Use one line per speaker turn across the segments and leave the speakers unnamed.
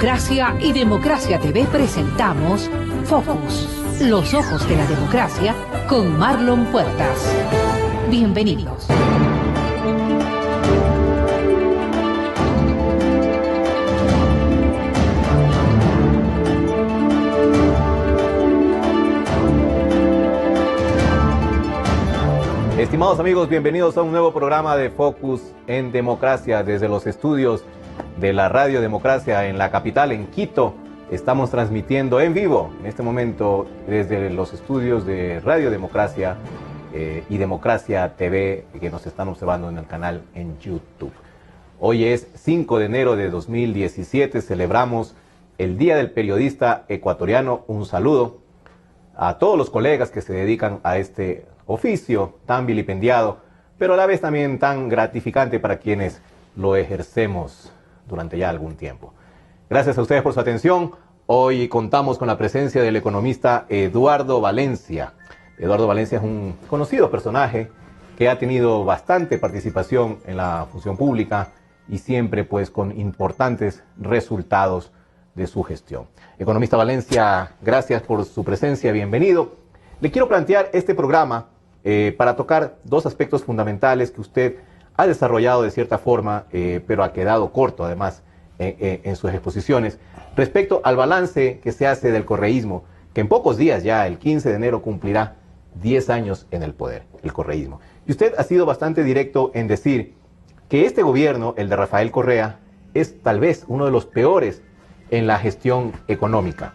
Democracia y Democracia TV presentamos Focus, los ojos de la democracia, con Marlon Puertas. Bienvenidos.
Estimados amigos, bienvenidos a un nuevo programa de Focus en Democracia desde los estudios de la Radio Democracia en la capital, en Quito. Estamos transmitiendo en vivo en este momento desde los estudios de Radio Democracia y Democracia TV, que nos están observando en el canal en YouTube. Hoy es 5 de enero de 2017, celebramos el Día del Periodista Ecuatoriano. Un saludo a todos los colegas que se dedican a este oficio tan vilipendiado, pero a la vez también tan gratificante para quienes lo ejercemos durante ya algún tiempo. Gracias a ustedes por su atención. Hoy contamos con la presencia del economista Eduardo Valencia. Eduardo Valencia es un conocido personaje que ha tenido bastante participación en la función pública y siempre pues con importantes resultados de su gestión. Economista Valencia, gracias por su presencia, bienvenido. Le quiero plantear este programa para tocar dos aspectos fundamentales que usted ha desarrollado de cierta forma, pero ha quedado corto además en sus exposiciones, respecto al balance que se hace del correísmo, que en pocos días ya, el 15 de enero, cumplirá 10 años en el poder, el correísmo. Y usted ha sido bastante directo en decir que este gobierno, el de Rafael Correa, es tal vez uno de los peores en la gestión económica.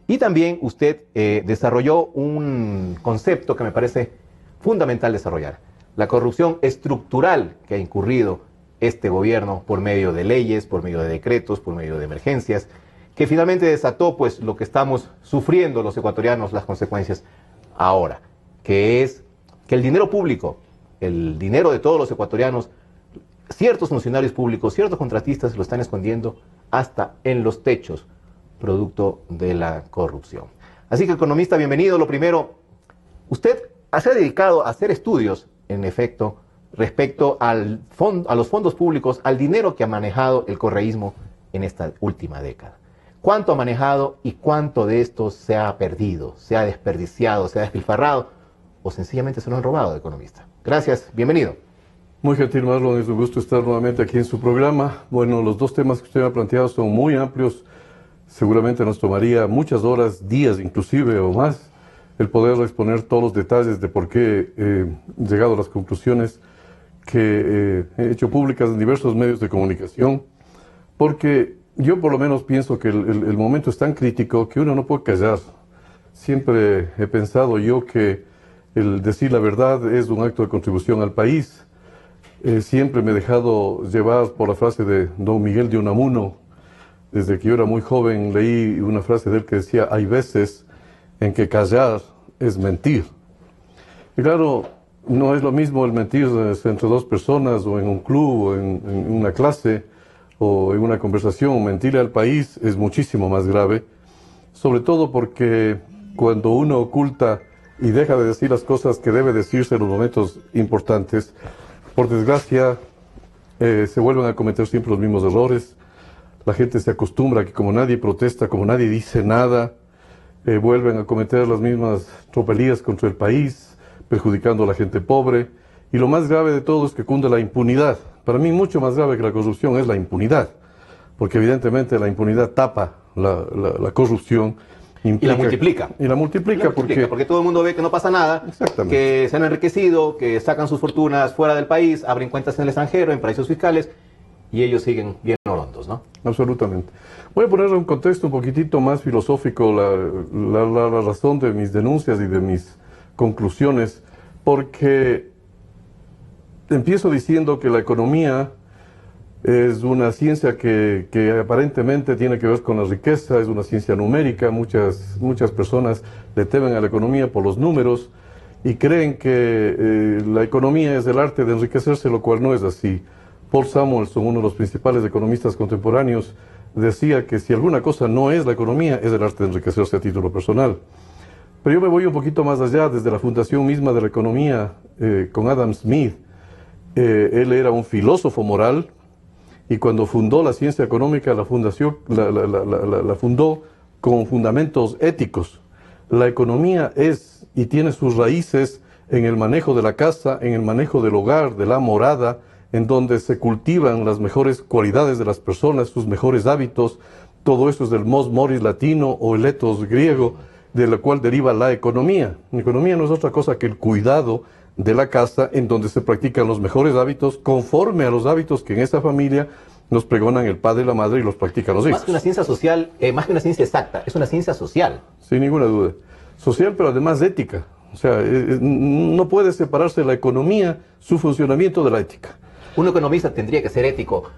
Y también usted desarrolló un concepto que me parece fundamental desarrollar: la corrupción estructural que ha incurrido este gobierno por medio de leyes, por medio de decretos, por medio de emergencias, que finalmente desató pues lo que estamos sufriendo los ecuatorianos, las consecuencias ahora, que es que el dinero público, el dinero de todos los ecuatorianos, ciertos funcionarios públicos, ciertos contratistas lo están escondiendo hasta en los techos, producto de la corrupción. Así que, economista, bienvenido. Lo primero, usted se ha dedicado a hacer estudios, en efecto, respecto a los fondos públicos, al dinero que ha manejado el correísmo en esta última década. ¿Cuánto ha manejado y cuánto de esto se ha perdido, se ha desperdiciado, se ha despilfarrado o sencillamente se lo han robado, economista? Gracias, bienvenido.
Muy gentil, Marlon, es un gusto estar nuevamente aquí en su programa. Bueno, los dos temas que usted me ha planteado son muy amplios. Seguramente nos tomaría muchas horas, días inclusive o más, el poder exponer todos los detalles de por qué he llegado a las conclusiones que he hecho públicas en diversos medios de comunicación, porque yo por lo menos pienso que el momento es tan crítico que uno no puede callar. Siempre he pensado yo que el decir la verdad es un acto de contribución al país. Siempre me he dejado llevar por la frase de don Miguel de Unamuno. Desde que yo era muy joven leí una frase de él que decía: hay veces en que callar es mentir. Y claro, no es lo mismo el mentir entre dos personas, o en un club, o en una clase, o en una conversación. Mentirle al país es muchísimo más grave, sobre todo porque cuando uno oculta y deja de decir las cosas que debe decirse en los momentos importantes, por desgracia, se vuelven a cometer siempre los mismos errores. La gente se acostumbra a que como nadie protesta, como nadie dice nada, vuelven a cometer las mismas tropelías contra el país, perjudicando a la gente pobre. Y lo más grave de todo es que cunde la impunidad. Para mí, mucho más grave que la corrupción es la impunidad, porque evidentemente la impunidad tapa la corrupción.
Y la multiplica.
Y la multiplica
porque todo el mundo ve que no pasa nada, que se han enriquecido, que sacan sus fortunas fuera del país, abren cuentas en el extranjero, en paraísos fiscales, y ellos siguen bien orondos, ¿no?
Absolutamente. Voy a poner en un contexto un poquitito más filosófico la razón de mis denuncias y de mis conclusiones, porque empiezo diciendo que la economía es una ciencia que aparentemente tiene que ver con la riqueza, es una ciencia numérica. Muchas personas le temen a la economía por los números y creen que la economía es el arte de enriquecerse, lo cual no es así. Paul Samuelson, uno de los principales economistas contemporáneos, decía que si alguna cosa no es la economía, es el arte de enriquecerse a título personal. Pero yo me voy un poquito más allá, desde la fundación misma de la economía, con Adam Smith. Él era un filósofo moral y cuando fundó la ciencia económica, la fundó con fundamentos éticos. La economía es y tiene sus raíces en el manejo de la casa, en el manejo del hogar, de la morada, en donde se cultivan las mejores cualidades de las personas, sus mejores hábitos. Todo eso es del mos moris latino o el ethos griego, de la cual deriva la economía. La economía no es otra cosa que el cuidado de la casa, en donde se practican los mejores hábitos conforme a los hábitos que en esa familia nos pregonan el padre y la madre y los practican los hijos.
Más que una ciencia social, más que una ciencia exacta, es una ciencia social.
Sin ninguna duda. Social, pero además ética. O sea, no puede separarse la economía, su funcionamiento de la ética.
Un economista tendría que ser ético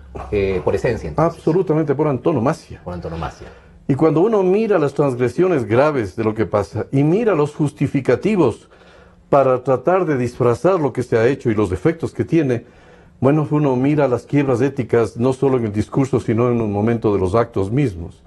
por esencia, entonces.
Absolutamente, por antonomasia.
Por antonomasia.
Y cuando uno mira las transgresiones graves de lo que pasa y mira los justificativos para tratar de disfrazar lo que se ha hecho y los defectos que tiene, bueno, uno mira las quiebras éticas no solo en el discurso, sino en un momento de los actos mismos.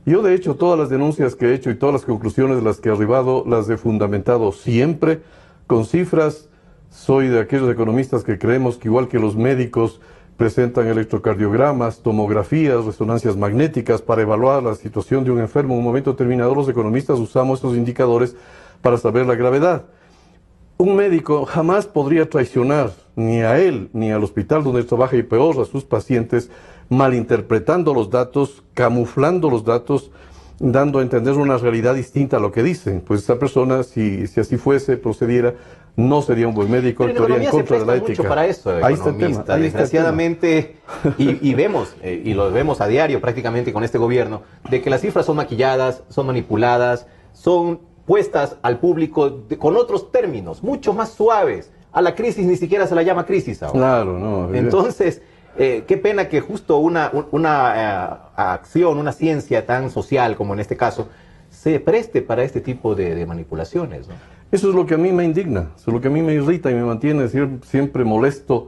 Yo, de hecho, todas las denuncias que he hecho y todas las conclusiones de las que he arribado las he fundamentado siempre con cifras. Soy de aquellos economistas que creemos que, igual que los médicos presentan electrocardiogramas, tomografías, resonancias magnéticas para evaluar la situación de un enfermo en un momento determinado, los economistas usamos estos indicadores para saber la gravedad. Un médico jamás podría traicionar ni a él ni al hospital donde trabaja, y peor a sus pacientes, malinterpretando los datos, camuflando los datos, dando a entender una realidad distinta a lo que dicen. Pues esa persona, si así fuese, procediera, no sería un buen médico, actuaría en contra de la ética.
Mucho para eso,
ahí está el tema.
Desgraciadamente, y vemos, y lo vemos a diario prácticamente con este gobierno, de que las cifras son maquilladas, son manipuladas, son puestas al público con otros términos, mucho más suaves. A la crisis ni siquiera se la llama crisis ahora.
Claro, no.
Entonces, qué pena que justo una acción, una ciencia tan social como en este caso, se preste para este tipo de manipulaciones, ¿no?
Eso es lo que a mí me indigna, eso es lo que a mí me irrita y me mantiene siempre molesto,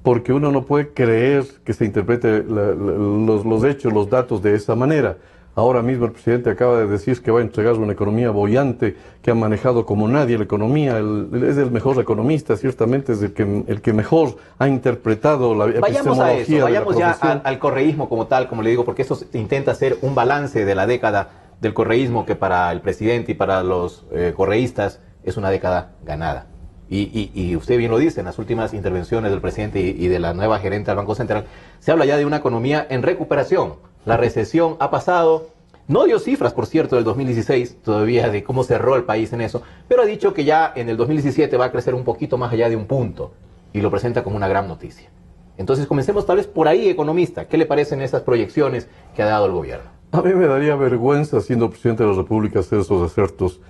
porque uno no puede creer que se interprete los hechos, los datos de esa manera. Ahora mismo el presidente acaba de decir que va a entregar una economía boyante, que ha manejado como nadie la economía. Es el mejor economista, ciertamente es el que mejor ha interpretado la epistemología.
Vayamos a eso, vayamos ya al correísmo como tal, como le digo, porque eso intenta hacer un balance de la década del correísmo, que para el presidente y para los correístas es una década ganada. Y usted bien lo dice, en las últimas intervenciones del presidente y de la nueva gerente del Banco Central, se habla ya de una economía en recuperación. La recesión ha pasado, no dio cifras, por cierto, del 2016, todavía de cómo cerró el país en eso, pero ha dicho que ya en el 2017 va a crecer un poquito más allá de un punto, y lo presenta como una gran noticia. Entonces comencemos tal vez por ahí, economista. ¿Qué le parecen esas proyecciones que ha dado el gobierno?
A mí me daría vergüenza, siendo presidente de la República, hacer esos acertos.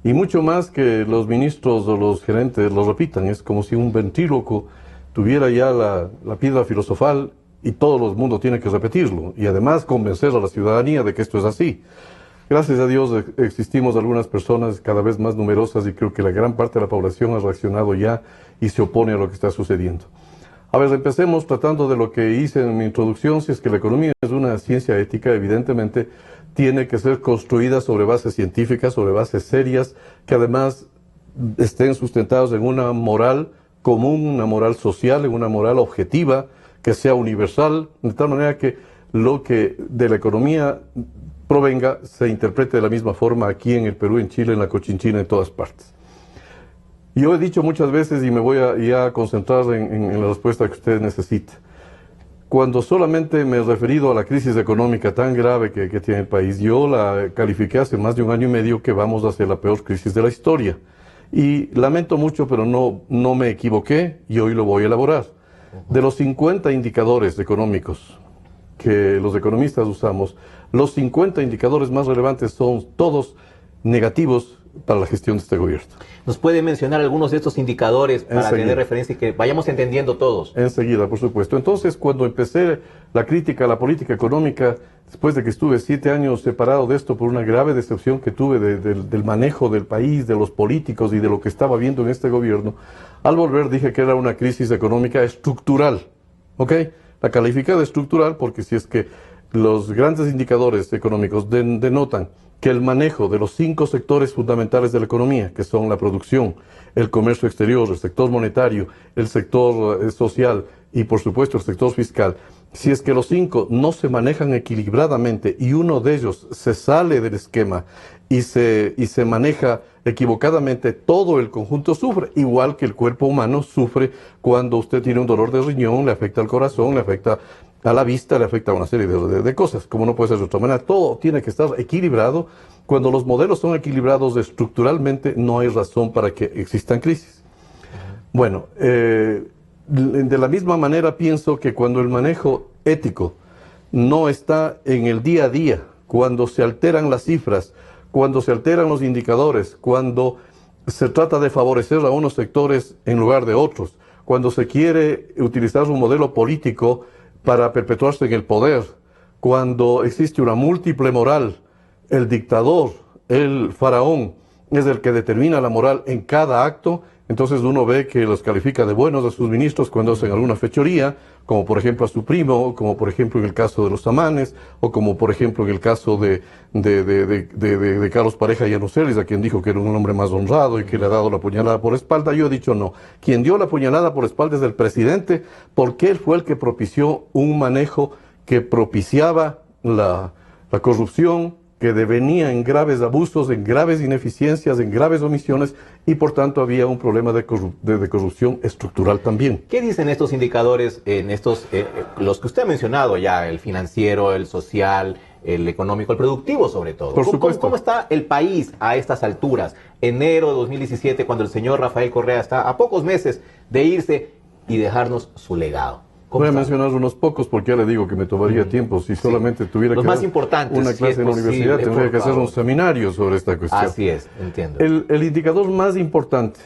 Y mucho más que los ministros o los gerentes lo repitan. Es como si un ventríloco tuviera ya la piedra filosofal y todo el mundo tiene que repetirlo. Y además convencer a la ciudadanía de que esto es así. Gracias a Dios existimos algunas personas cada vez más numerosas y creo que la gran parte de la población ha reaccionado ya y se opone a lo que está sucediendo. A ver, empecemos tratando de lo que hice en mi introducción. Si es que la economía es una ciencia ética, evidentemente tiene que ser construida sobre bases científicas, sobre bases serias, que además estén sustentadas en una moral común, una moral social, en una moral objetiva, que sea universal, de tal manera que lo que de la economía provenga se interprete de la misma forma aquí en el Perú, en Chile, en la Cochinchina, en todas partes. Yo he dicho muchas veces, y me voy a concentrar en la respuesta que usted necesita, cuando solamente me he referido a la crisis económica tan grave que tiene el país, yo la califiqué hace más de 1 año y medio que vamos a hacer la peor crisis de la historia. Y lamento mucho, pero no me equivoqué y hoy lo voy a elaborar. De los 50 indicadores económicos que los economistas usamos, los 50 indicadores más relevantes son todos negativos para la gestión de este gobierno.
¿Nos puede mencionar algunos de estos indicadores para tener referencia y que vayamos entendiendo todos?
Enseguida, por supuesto. Entonces, cuando empecé la crítica a la política económica, después de que estuve 7 años separado de esto por una grave decepción que tuve del manejo del país, de los políticos y de lo que estaba viendo en este gobierno, al volver dije que era una crisis económica estructural. ¿Ok? La calificada estructural porque si es que los grandes indicadores económicos denotan que el manejo de los 5 sectores fundamentales de la economía, que son la producción, el comercio exterior, el sector monetario, el sector social y por supuesto el sector fiscal, Si es que los 5 no se manejan equilibradamente y uno de ellos se sale del esquema y se maneja equivocadamente, todo el conjunto sufre, igual que el cuerpo humano sufre cuando usted tiene un dolor de riñón, le afecta al corazón, le afecta a la vista, le afecta a una serie de cosas, como no puede ser de otra manera. Todo tiene que estar equilibrado. Cuando los modelos son equilibrados estructuralmente, no hay razón para que existan crisis. Bueno, de la misma manera pienso que cuando el manejo ético no está en el día a día, cuando se alteran las cifras, cuando se alteran los indicadores, cuando se trata de favorecer a unos sectores en lugar de otros, cuando se quiere utilizar un modelo político para perpetuarse en el poder, cuando existe una múltiple moral, el dictador, el faraón, es el que determina la moral en cada acto. Entonces uno ve que los califica de buenos a sus ministros cuando hacen alguna fechoría, como por ejemplo a su primo, como por ejemplo en el caso de los Samanes, o como por ejemplo en el caso de Carlos Pareja Llanuceres, a quien dijo que era un hombre más honrado y que le ha dado la puñalada por espalda. Yo he dicho no. Quien dio la puñalada por espalda es el presidente, porque él fue el que propició un manejo que propiciaba la corrupción, que devenía en graves abusos, en graves ineficiencias, en graves omisiones, y por tanto había un problema de corrupción estructural también.
¿Qué dicen estos indicadores, en estos, los que usted ha mencionado ya, el financiero, el social, el económico, el productivo sobre todo?
Por supuesto.
¿Cómo está el país a estas alturas? Enero de 2017, cuando el señor Rafael Correa está a pocos meses de irse y dejarnos su legado.
Voy a mencionar unos pocos porque ya le digo que me tomaría tiempo. Si solamente tuviera
los
que
más
dar
importantes,
una clase en la universidad, tendría que hacer un seminario sobre esta cuestión.
Así es, entiendo.
El indicador más importante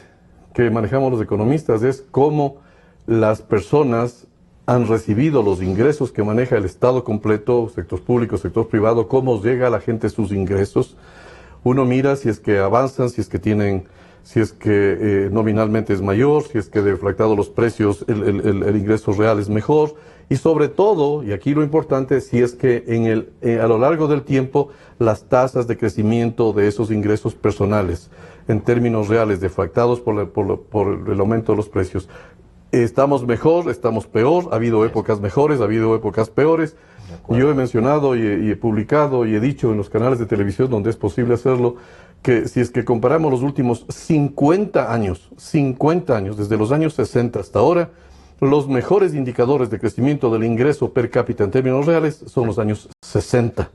que manejamos los economistas es cómo las personas han recibido los ingresos que maneja el Estado completo, sector público, sector privado, cómo llega a la gente sus ingresos. Uno mira si es que avanzan, si es que nominalmente es mayor, si es que deflactado los precios el ingreso real es mejor, y sobre todo, y aquí lo importante, si es que a lo largo del tiempo las tasas de crecimiento de esos ingresos personales en términos reales deflactados por el aumento de los precios, estamos mejor, estamos peor, ha habido épocas mejores, ha habido épocas peores. Yo he mencionado y he publicado y he dicho en los canales de televisión donde es posible hacerlo, que si es que comparamos los últimos 50 años, desde los años 60 hasta ahora, los mejores indicadores de crecimiento del ingreso per cápita en términos reales son los años 60.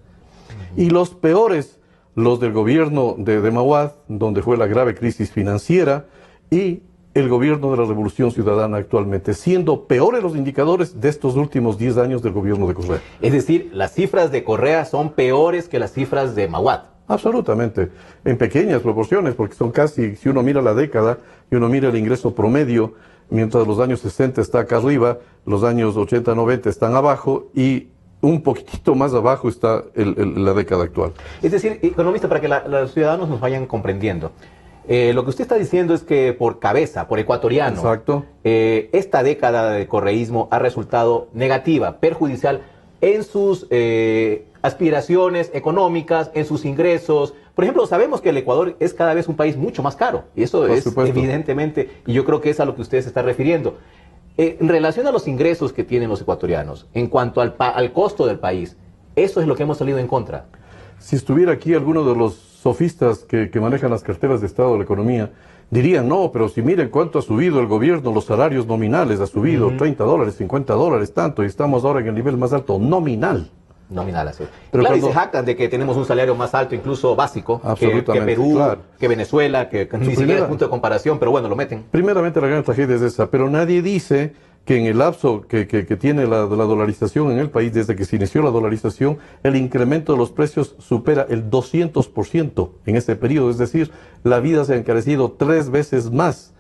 Y los peores, los del gobierno de Mahuad, donde fue la grave crisis financiera, y el gobierno de la Revolución Ciudadana actualmente, siendo peores los indicadores de estos últimos 10 años del gobierno de Correa.
Es decir, las cifras de Correa son peores que las cifras de Mahuad.
Absolutamente, en pequeñas proporciones, porque son casi, si uno mira la década y uno mira el ingreso promedio, mientras los años 60 está acá arriba, los años 80, 90 están abajo y un poquitito más abajo está la década actual.
Es decir, economista, para que los ciudadanos nos vayan comprendiendo, lo que usted está diciendo es que por cabeza, por ecuatoriano,
exacto,
esta década de correísmo ha resultado negativa, perjudicial en sus aspiraciones económicas, en sus ingresos. Por ejemplo, sabemos que el Ecuador es cada vez un país mucho más caro, y eso es evidentemente, y yo creo que es a lo que usted se está refiriendo. En relación a los ingresos que tienen los ecuatorianos, en cuanto al costo del país, eso es lo que hemos salido en contra.
Si estuviera aquí alguno de los sofistas que manejan las carteras de Estado de la economía, dirían, no, pero si miren cuánto ha subido el gobierno, los salarios nominales, ha subido $30, $50, tanto, y estamos ahora en el nivel más alto nominal.
Nominal, así. Pero claro, y se jactan de que tenemos un salario más alto, incluso básico, que Perú, claro, que Venezuela, que ni siquiera es punto de comparación, pero bueno, lo meten.
Primeramente la gran tragedia es esa, pero nadie dice que en el lapso que tiene la dolarización en el país, desde que se inició la dolarización, el incremento de los precios supera el 200% en ese periodo, es decir, la vida se ha encarecido 3 veces más.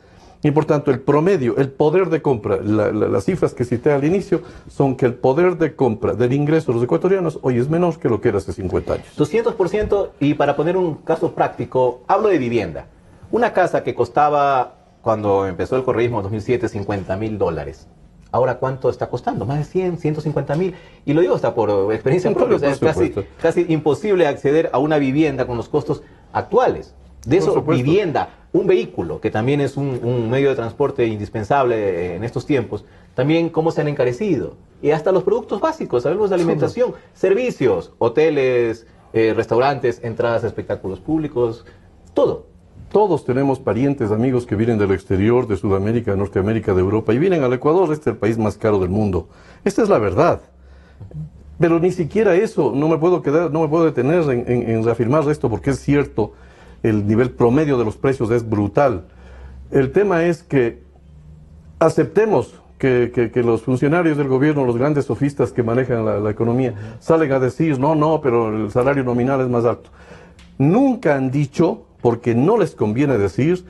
Y por tanto, el promedio, el poder de compra, las cifras que cité al inicio, son que el poder de compra del ingreso de los ecuatorianos hoy es menor que lo que era hace 50 años.
200%, y para poner un caso práctico, hablo de vivienda. Una casa que costaba, cuando empezó el correísmo en 2007, $50,000. Ahora, ¿cuánto está costando? Más de 100, 150,000. Y lo digo hasta por experiencia propia. O sea, es casi imposible acceder a una vivienda con los costos actuales. De eso, vivienda. un vehículo, que también es un medio de transporte indispensable en estos tiempos, también cómo se han encarecido. Y hasta los productos básicos, sabemos de alimentación, servicios, hoteles, restaurantes, entradas a espectáculos públicos, todo.
Todos tenemos parientes, amigos que vienen del exterior, de Sudamérica, de Norteamérica, de Europa, y vienen al Ecuador. Este es el país más caro del mundo. Esta es la verdad. Pero ni siquiera eso, no me puedo detener en reafirmar esto, porque es cierto, el nivel promedio de los precios es brutal. El tema es que aceptemos que los funcionarios del gobierno, los grandes sofistas que manejan la economía, salen a decir, no, pero el salario nominal es más alto. Nunca han dicho, porque no les conviene decir,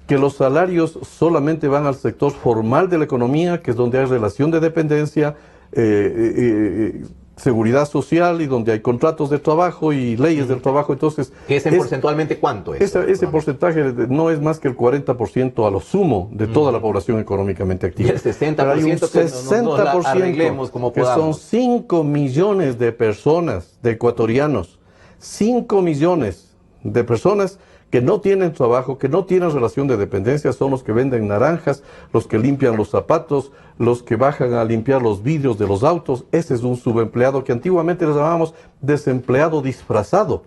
que los salarios solamente van al sector formal de la economía, que es donde hay relación de dependencia, seguridad social y donde hay contratos de trabajo y leyes del trabajo. Entonces,
¿qué es porcentualmente cuánto es?
Ese porcentaje no es más que el 40% a lo sumo de toda la población económicamente activa.
Y el 60%
hay un 60%
nos arreglemos como
que
podamos.
son 5 millones de personas, de ecuatorianos, 5 millones de personas que no tienen trabajo, que no tienen relación de dependencia, son los que venden naranjas, los que limpian los zapatos, los que bajan a limpiar los vidrios de los autos. Ese es un subempleado que antiguamente les llamábamos desempleado disfrazado.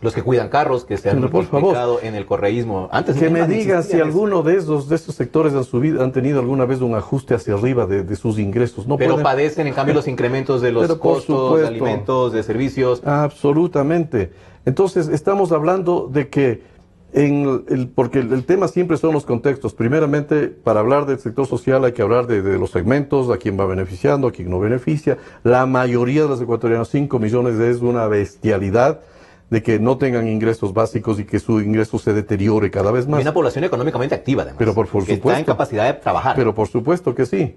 Los que cuidan carros, que se han multiplicado en el correísmo. Antes
que me digan si alguno de esos sectores han tenido alguna vez un ajuste hacia arriba de sus ingresos. No
pero
pueden...
padecen en cambio los incrementos de los costos de alimentos, de servicios.
Absolutamente. Entonces estamos hablando de que porque el tema siempre son los contextos. Primeramente, para hablar del sector social hay que hablar de los segmentos, a quién va beneficiando, a quién no beneficia. La mayoría de los ecuatorianos, 5 millones, es una bestialidad de que no tengan ingresos básicos y que su ingreso se deteriore cada vez más.
Y una población económicamente activa, además.
Pero por supuesto,
está en capacidad de trabajar.
Pero por supuesto que sí.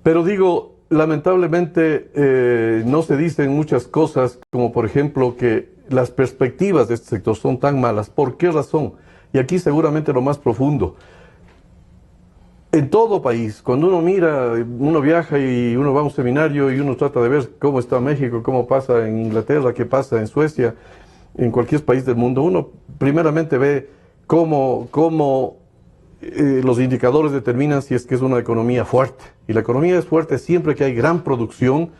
Pero digo, lamentablemente no se dicen muchas cosas, como por ejemplo que las perspectivas de este sector son tan malas. ¿Por qué razón? Y aquí seguramente lo más profundo. En todo país, cuando uno mira, uno viaja y uno va a un seminario y uno trata de ver cómo está México, cómo pasa en Inglaterra, qué pasa en Suecia, en cualquier país del mundo, uno primeramente ve cómo los indicadores determinan si es que es una economía fuerte. Y la economía es fuerte siempre que hay gran producción,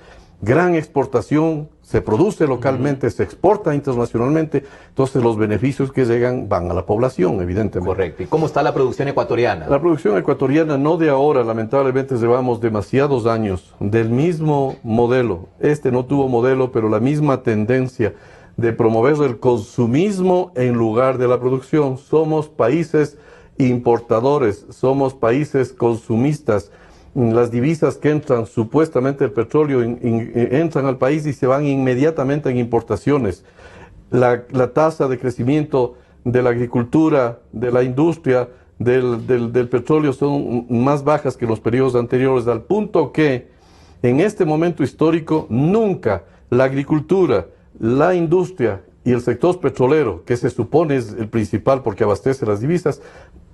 gran exportación, se produce localmente, se exporta internacionalmente, entonces los beneficios que llegan van a la población, evidentemente.
Correcto. ¿Y cómo está la producción ecuatoriana?
La producción ecuatoriana no de ahora, lamentablemente llevamos demasiados años del mismo modelo. Este no tuvo modelo, pero la misma tendencia de promover el consumismo en lugar de la producción. Somos países importadores, somos países consumistas. Las divisas que entran, supuestamente el petróleo, entran al país y se van inmediatamente en importaciones. La tasa de crecimiento de la agricultura, de la industria, del petróleo son más bajas que en los periodos anteriores, al punto que en este momento histórico nunca la agricultura, la industria y el sector petrolero, que se supone es el principal porque abastece las divisas,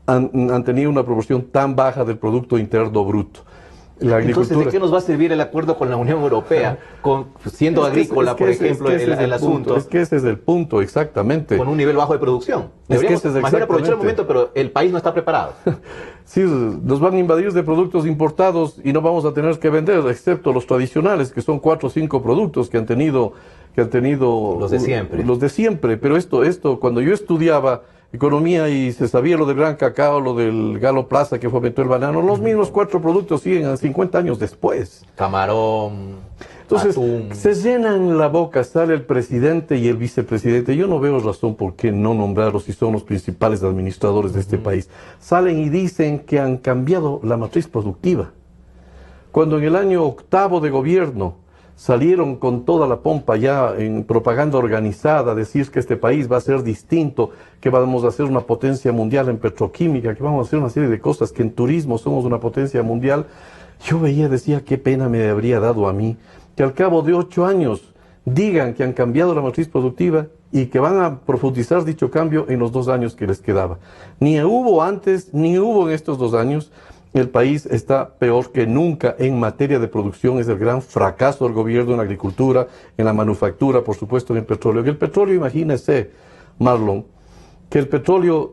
han tenido una proporción tan baja del Producto Interno Bruto.
Entonces, ¿de qué nos va a servir el acuerdo con la Unión Europea, siendo agrícola, por ejemplo, el asunto?
Es que ese es el punto, exactamente.
Con un nivel bajo de producción. Deberíamos más bien aprovechar el momento, pero el país no está preparado.
Sí, nos van a invadir de productos importados y no vamos a tener que vender, excepto los tradicionales, que son 4 o 5 productos que han tenido
los de siempre.
Los de siempre, pero esto, cuando yo estudiaba economía y se sabía lo del gran cacao, lo del Galo Plaza que fomentó el banano, los mismos 4 productos siguen 50 años después.
Camarón,
entonces,
atún.
Se llenan la boca, sale el presidente y el vicepresidente. Yo no veo razón por qué no nombrarlos si son los principales administradores de este país. Salen y dicen que han cambiado la matriz productiva. Cuando en el año 8º de gobierno salieron con toda la pompa ya en propaganda organizada, decir que este país va a ser distinto, que vamos a ser una potencia mundial en petroquímica, que vamos a hacer una serie de cosas, que en turismo somos una potencia mundial. Yo decía, qué pena me habría dado a mí que al cabo de 8 años digan que han cambiado la matriz productiva y que van a profundizar dicho cambio en los 2 años que les quedaba. Ni hubo antes, ni hubo en estos 2 años. El país está peor que nunca en materia de producción. Es el gran fracaso del gobierno en la agricultura, en la manufactura, por supuesto en el petróleo. Que el petróleo, imagínese, Marlon, que el petróleo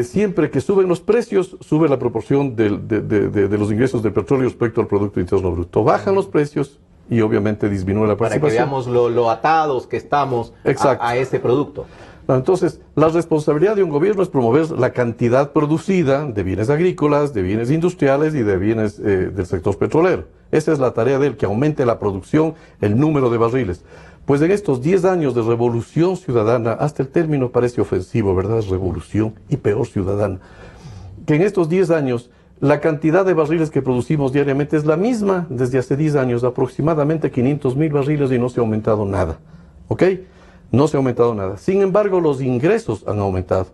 siempre que suben los precios, sube la proporción de los ingresos del petróleo respecto al Producto Interno Bruto. Bajan los precios y obviamente disminuye la participación.
Para que veamos lo atados que estamos a ese producto.
Entonces, la responsabilidad de un gobierno es promover la cantidad producida de bienes agrícolas, de bienes industriales y de bienes del sector petrolero. Esa es la tarea de él, que aumente la producción, el número de barriles. Pues en estos 10 años de revolución ciudadana, hasta el término parece ofensivo, ¿verdad? Revolución y peor ciudadana. Que en estos 10 años, la cantidad de barriles que producimos diariamente es la misma desde hace 10 años, aproximadamente 500,000 barriles y no se ha aumentado nada. ¿Ok? No se ha aumentado nada. Sin embargo, los ingresos han aumentado.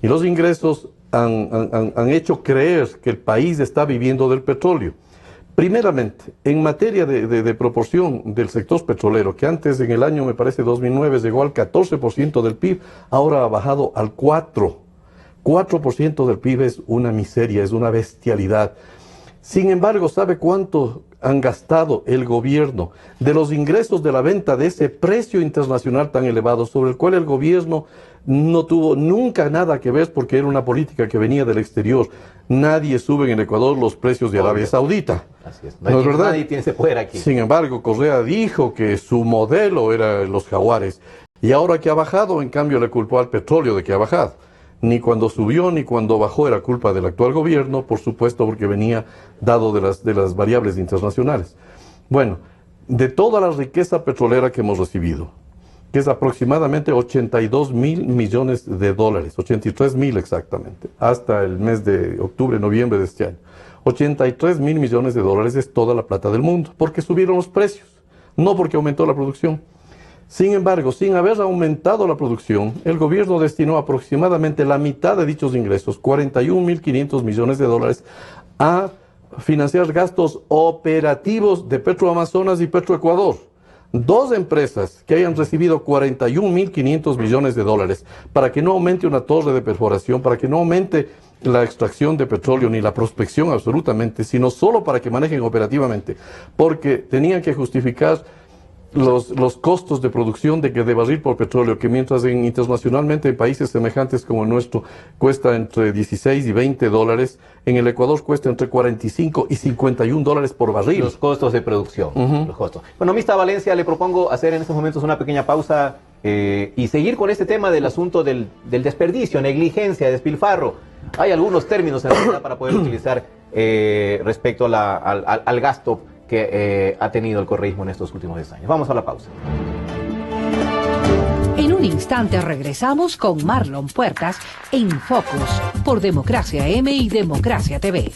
Y los ingresos han hecho creer que el país está viviendo del petróleo. Primeramente, en materia de proporción del sector petrolero, que antes en el año, me parece, 2009 llegó al 14% del PIB, ahora ha bajado al 4%. 4% del PIB es una miseria, es una bestialidad. Sin embargo, ¿sabe cuánto han gastado el gobierno de los ingresos de la venta de ese precio internacional tan elevado, sobre el cual el gobierno no tuvo nunca nada que ver porque era una política que venía del exterior? Nadie sube en Ecuador los precios de Arabia Saudita.
Así es.
¿No es verdad?
Nadie tiene ese poder aquí.
Sin embargo, Correa dijo que su modelo era los jaguares. Y ahora que ha bajado, en cambio, le culpó al petróleo de que ha bajado. Ni cuando subió ni cuando bajó era culpa del actual gobierno, por supuesto, porque venía dado de las variables internacionales. Bueno, de toda la riqueza petrolera que hemos recibido, que es aproximadamente 82,000 millones de dólares, 83,000 exactamente, hasta el mes de octubre, noviembre de este año. 83,000 millones de dólares es toda la plata del mundo, porque subieron los precios, no porque aumentó la producción. Sin embargo, sin haber aumentado la producción, el gobierno destinó aproximadamente la mitad de dichos ingresos, 41,500 millones de dólares, a financiar gastos operativos de Petroamazonas y Petroecuador. Dos empresas que hayan recibido 41,500 millones de dólares para que no aumente una torre de perforación, para que no aumente la extracción de petróleo ni la prospección absolutamente, sino solo para que manejen operativamente, porque tenían que justificar los costos de producción de barril por petróleo, que mientras internacionalmente en países semejantes como el nuestro cuesta entre 16 y 20 dólares, en el Ecuador cuesta entre 45 y 51 dólares por barril.
Los costos de producción. Los costos. Economista Valencia, le propongo hacer en estos momentos una pequeña pausa y seguir con este tema del asunto del desperdicio, negligencia, despilfarro. Hay algunos términos en realidad para poder utilizar respecto al gasto que ha tenido el correísmo en estos últimos 10 años. Vamos a la pausa.
En un instante regresamos con Marlon Puertas en Focus por Democracia M y Democracia TV.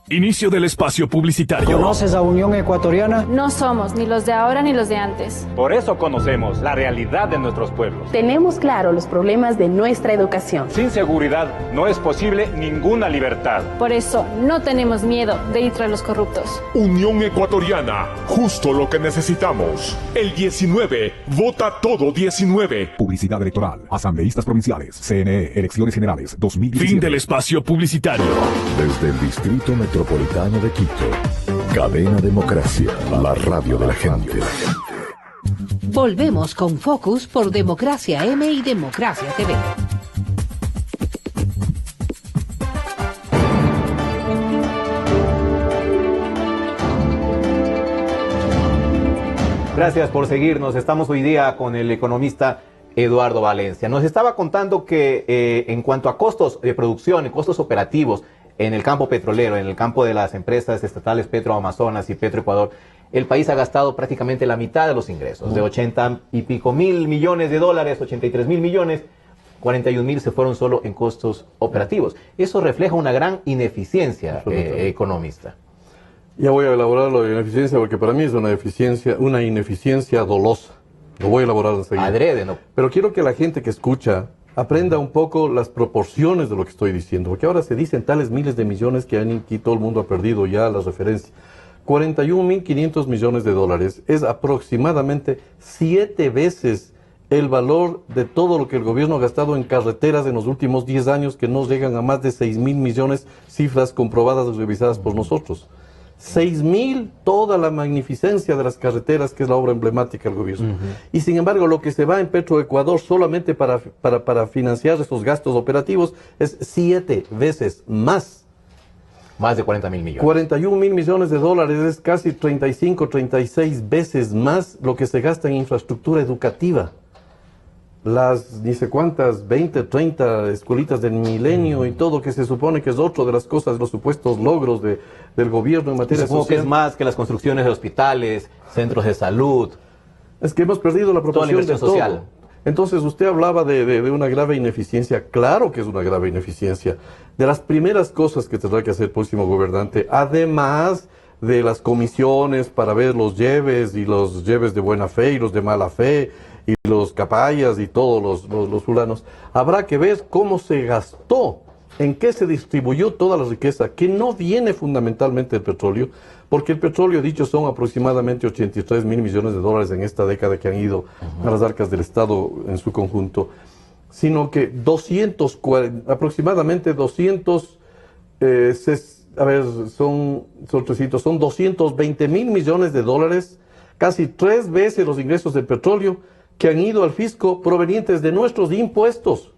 Inicio del espacio publicitario.
¿Conoces a Unión Ecuatoriana?
No somos ni los de ahora ni los de antes.
Por eso conocemos la realidad de nuestros pueblos.
Tenemos claro los problemas de nuestra educación.
Sin seguridad no es posible ninguna libertad.
Por eso no tenemos miedo de ir tras los corruptos.
Unión Ecuatoriana, justo lo que necesitamos. El 19, vota todo 19.
Publicidad electoral, asambleístas provinciales, CNE, elecciones generales 2017.
Fin del espacio publicitario.
Desde el Distrito Metropolitano de Quito, Cadena Democracia, la radio de la gente.
Volvemos con Focus por Democracia M y Democracia TV.
Gracias por seguirnos. Estamos hoy día con el economista Eduardo Valencia. Nos estaba contando que en cuanto a costos de producción, costos operativos, en el campo petrolero, en el campo de las empresas estatales Petroamazonas y Petroecuador, el país ha gastado prácticamente la mitad de los ingresos, de 80 y pico mil millones de dólares, 83,000 millones, 41,000 se fueron solo en costos operativos. Eso refleja una gran ineficiencia, economista.
Ya voy a elaborar la ineficiencia porque para mí es una ineficiencia dolosa. Lo voy a elaborar enseguida.
Adrede, ¿no?
Pero quiero que la gente que escucha aprenda un poco las proporciones de lo que estoy diciendo, porque ahora se dicen tales miles de millones que aquí todo el mundo ha perdido ya las referencias. 41,500 millones de dólares es aproximadamente 7 veces el valor de todo lo que el gobierno ha gastado en carreteras en los últimos 10 años, que no llegan a más de 6,000 millones, cifras comprobadas y revisadas por nosotros. 6.000 toda la magnificencia de las carreteras, que es la obra emblemática del gobierno. Y sin embargo, lo que se va en Petroecuador solamente para financiar esos gastos operativos es 7 veces más.
Más de 40.000 millones.
41.000 millones de dólares es casi 35, 36 veces más lo que se gasta en infraestructura educativa. Las ni sé cuántas, 20, 30 escuelitas del milenio y todo, que se supone que es otro de las cosas, los supuestos logros del gobierno en materia
social. Supongo que es más que las construcciones de hospitales, centros de salud.
Es que hemos perdido la proporción de
social.
todo. Entonces usted hablaba de una grave ineficiencia. Claro que es una grave ineficiencia. De las primeras cosas que tendrá que hacer el próximo gobernante, además de las comisiones para ver los lleves y los lleves de buena fe y los de mala fe y los capayas y todos los fulanos, habrá que ver cómo se gastó, en qué se distribuyó toda la riqueza, que no viene fundamentalmente del petróleo, porque el petróleo, dicho, son aproximadamente 83.000 millones de dólares en esta década que han ido a las arcas del Estado en su conjunto, sino que aproximadamente 220.000 millones de dólares, casi 3 veces los ingresos del petróleo, que han ido al fisco provenientes de nuestros impuestos.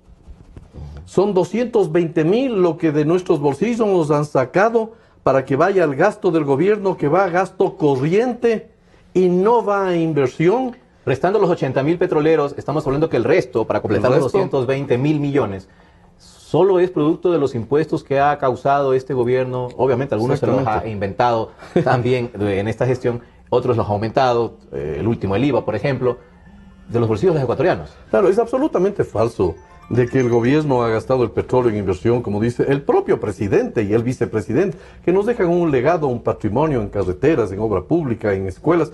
Son 220.000 lo que de nuestros bolsillos nos han sacado para que vaya al gasto del gobierno, que va a gasto corriente y no va a inversión.
Restando los 80.000 petroleros, estamos hablando que el resto, para completar los 220.000 millones, solo es producto de los impuestos que ha causado este gobierno. Obviamente algunos se los ha inventado también en esta gestión, otros los ha aumentado, el último, el IVA, por ejemplo, de los bolsillos de los ecuatorianos.
Claro, es absolutamente falso de que el gobierno ha gastado el petróleo en inversión, como dice el propio presidente y el vicepresidente, que nos dejan un legado, un patrimonio en carreteras, en obra pública, en escuelas.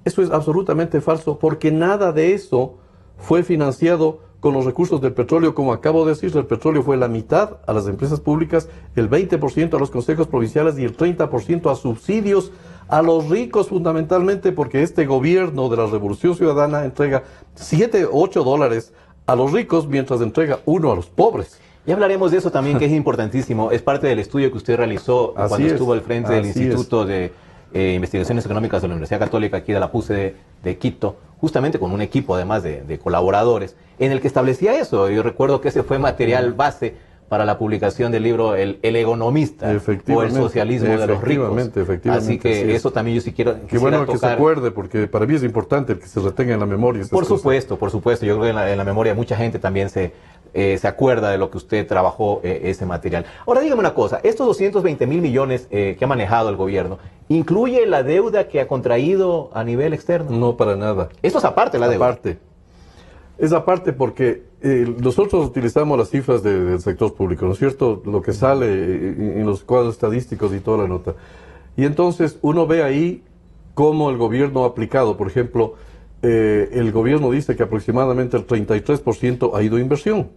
Eso es absolutamente falso, porque nada de eso fue financiado con los recursos del petróleo. Como acabo de decir, el petróleo fue la mitad a las empresas públicas, el 20% a los consejos provinciales y el 30% a subsidios a los ricos, fundamentalmente porque este gobierno de la Revolución Ciudadana entrega 7, 8 dólares a los ricos mientras entrega 1 a los pobres.
Ya hablaremos de eso también, que es importantísimo. Es parte del estudio que usted realizó cuando estuvo al frente del Instituto de Investigaciones Económicas de la Universidad Católica aquí de la PUCE de Quito, justamente con un equipo además de colaboradores, en el que establecía eso. Yo recuerdo que ese fue material base para la publicación del libro El Economista o el socialismo de los ricos.
Efectivamente,
así que eso también yo sí quiero
Qué bueno tocar. Que se acuerde, porque para mí es importante el que se retenga en la memoria.
Por supuesto. Yo creo que en la memoria de mucha gente también se acuerda de lo que usted trabajó ese material. Ahora dígame una cosa, estos 220.000 millones que ha manejado el gobierno, ¿incluye la deuda que ha contraído a nivel externo?
No, para nada.
Esto es aparte la deuda.
Es aparte porque nosotros utilizamos las cifras del sector público, ¿no es cierto? Lo que sale en los cuadros estadísticos y toda la nota. Y entonces uno ve ahí cómo el gobierno ha aplicado. Por ejemplo, el gobierno dice que aproximadamente el 33% ha ido a inversión.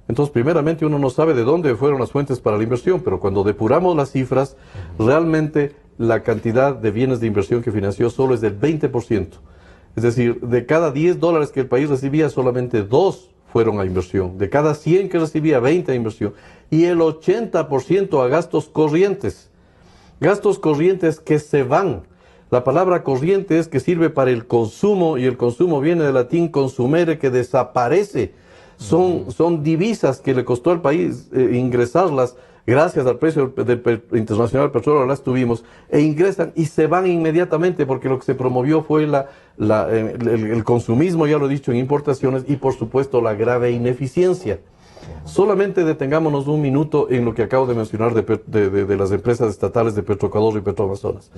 Entonces, primeramente, uno no sabe de dónde fueron las fuentes para la inversión, pero cuando depuramos las cifras, realmente la cantidad de bienes de inversión que financió solo es del 20%. Es decir, de cada 10 dólares que el país recibía, solamente 2 fueron a inversión. De cada 100 que recibía, 20 a inversión. Y el 80% a gastos corrientes. Gastos corrientes que se van. La palabra corriente es que sirve para el consumo, y el consumo viene del latín consumere, que desaparece. Son divisas que le costó al país ingresarlas, gracias al precio internacional del petróleo las tuvimos, e ingresan y se van inmediatamente, porque lo que se promovió fue el consumismo, ya lo he dicho, en importaciones, y por supuesto la grave ineficiencia. Solamente detengámonos un minuto en lo que acabo de mencionar de las empresas estatales de Petroecuador y Petroamazonas.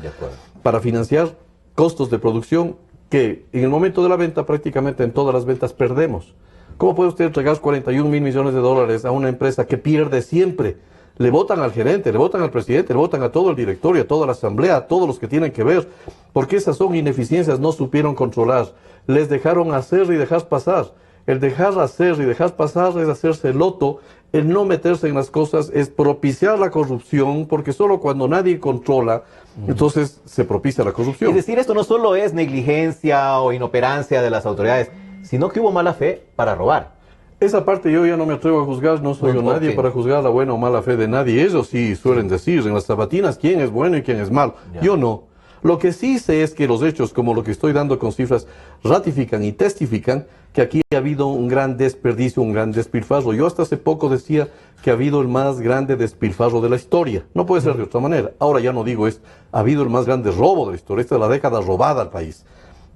Para financiar costos de producción que en el momento de la venta, prácticamente en todas las ventas perdemos. ¿Cómo puede usted entregar 41.000 millones de dólares a una empresa que pierde siempre? Le votan al gerente, le votan al presidente, le votan a todo el directorio, a toda la asamblea, a todos los que tienen que ver, porque esas son ineficiencias, no supieron controlar. Les dejaron hacer y dejar pasar. El dejar hacer y dejar pasar es hacerse loto. El no meterse en las cosas es propiciar la corrupción, porque solo cuando nadie controla, entonces se propicia la corrupción.
Es decir, esto no solo es negligencia o inoperancia de las autoridades, sino que hubo mala fe para robar.
Esa parte yo ya no me atrevo a juzgar, no soy yo nadie para juzgar la buena o mala fe de nadie. Ellos sí suelen decir en las sabatinas quién es bueno y quién es malo. Ya. Yo no. Lo que sí sé es que los hechos, como lo que estoy dando con cifras, ratifican y testifican que aquí ha habido un gran desperdicio, un gran despilfarro. Yo hasta hace poco decía que ha habido el más grande despilfarro de la historia. No puede ser de otra manera. Ahora ya no digo es, ha habido el más grande robo de la historia. Esta es la década robada al país.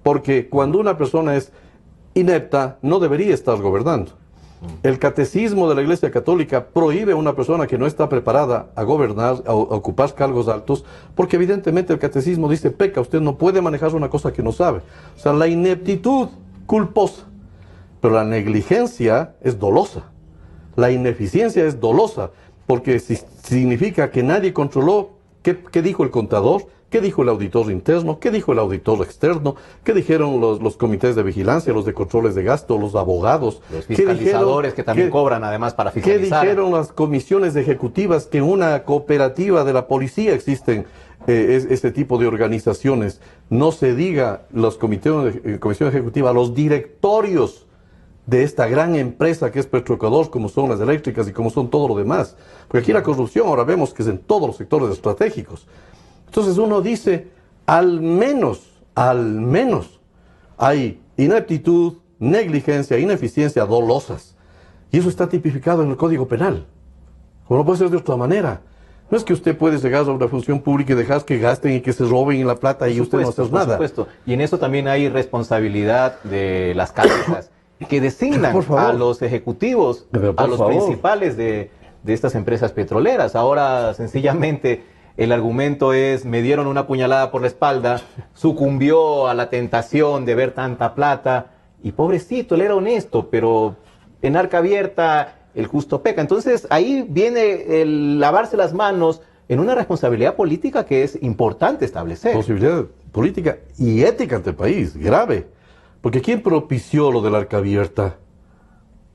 Porque cuando una persona es inepta, no debería estar gobernando. El catecismo de la Iglesia Católica prohíbe a una persona que no está preparada a gobernar, a ocupar cargos altos, porque evidentemente el catecismo dice, peca, usted no puede manejar una cosa que no sabe. O sea, la ineptitud culposa, pero la negligencia es dolosa. La ineficiencia es dolosa, porque significa que nadie controló qué dijo el contador, qué dijo el auditor interno, qué dijo el auditor externo, qué dijeron los comités de vigilancia, los de controles de gasto, los abogados.
Los fiscalizadores que también cobran además para fiscalizar.
¿Qué dijeron las comisiones ejecutivas que en una cooperativa de la policía existen este tipo de organizaciones? No se diga los comisión ejecutiva, los directorios de esta gran empresa que es Petroecuador, como son las eléctricas y como son todo lo demás. Porque aquí la corrupción ahora vemos que es en todos los sectores estratégicos. Entonces uno dice, al menos, hay ineptitud, negligencia, ineficiencia dolosas. Y eso está tipificado en el Código Penal. Como no puede ser de otra manera. No es que usted puede llegar a una función pública y dejar que gasten y que se roben la plata y usted no hace nada.
Por supuesto. Y en eso también hay responsabilidad de las cabezas que designan a los ejecutivos, a los principales de estas empresas petroleras. Ahora, sencillamente, el argumento es, me dieron una puñalada por la espalda, sucumbió a la tentación de ver tanta plata, y pobrecito, él era honesto, pero en arca abierta el justo peca. Entonces, ahí viene el lavarse las manos en una responsabilidad política que es importante establecer.
Posibilidad política y ética ante el país, grave. Porque ¿quién propició lo del arca abierta?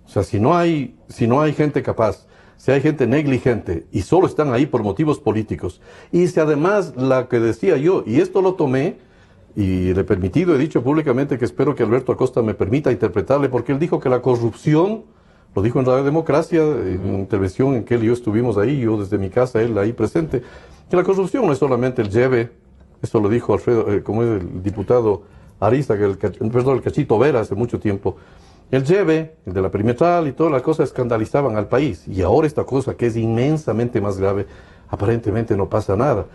O sea, si no hay gente capaz, si hay gente negligente y solo están ahí por motivos políticos, y si además la que decía yo, y esto lo tomé, y le he permitido, he dicho públicamente que espero que Alberto Acosta me permita interpretarle, porque él dijo que la corrupción, lo dijo en Radio Democracia, en una intervención en que él y yo estuvimos ahí, yo desde mi casa, él ahí presente, que la corrupción no es solamente el lleve, eso lo dijo Alfredo, como es el diputado Ariza, el Cachito Vera hace mucho tiempo. El lleve, el de la perimetral y todas las cosas escandalizaban al país. Y ahora esta cosa que es inmensamente más grave, aparentemente no pasa nada.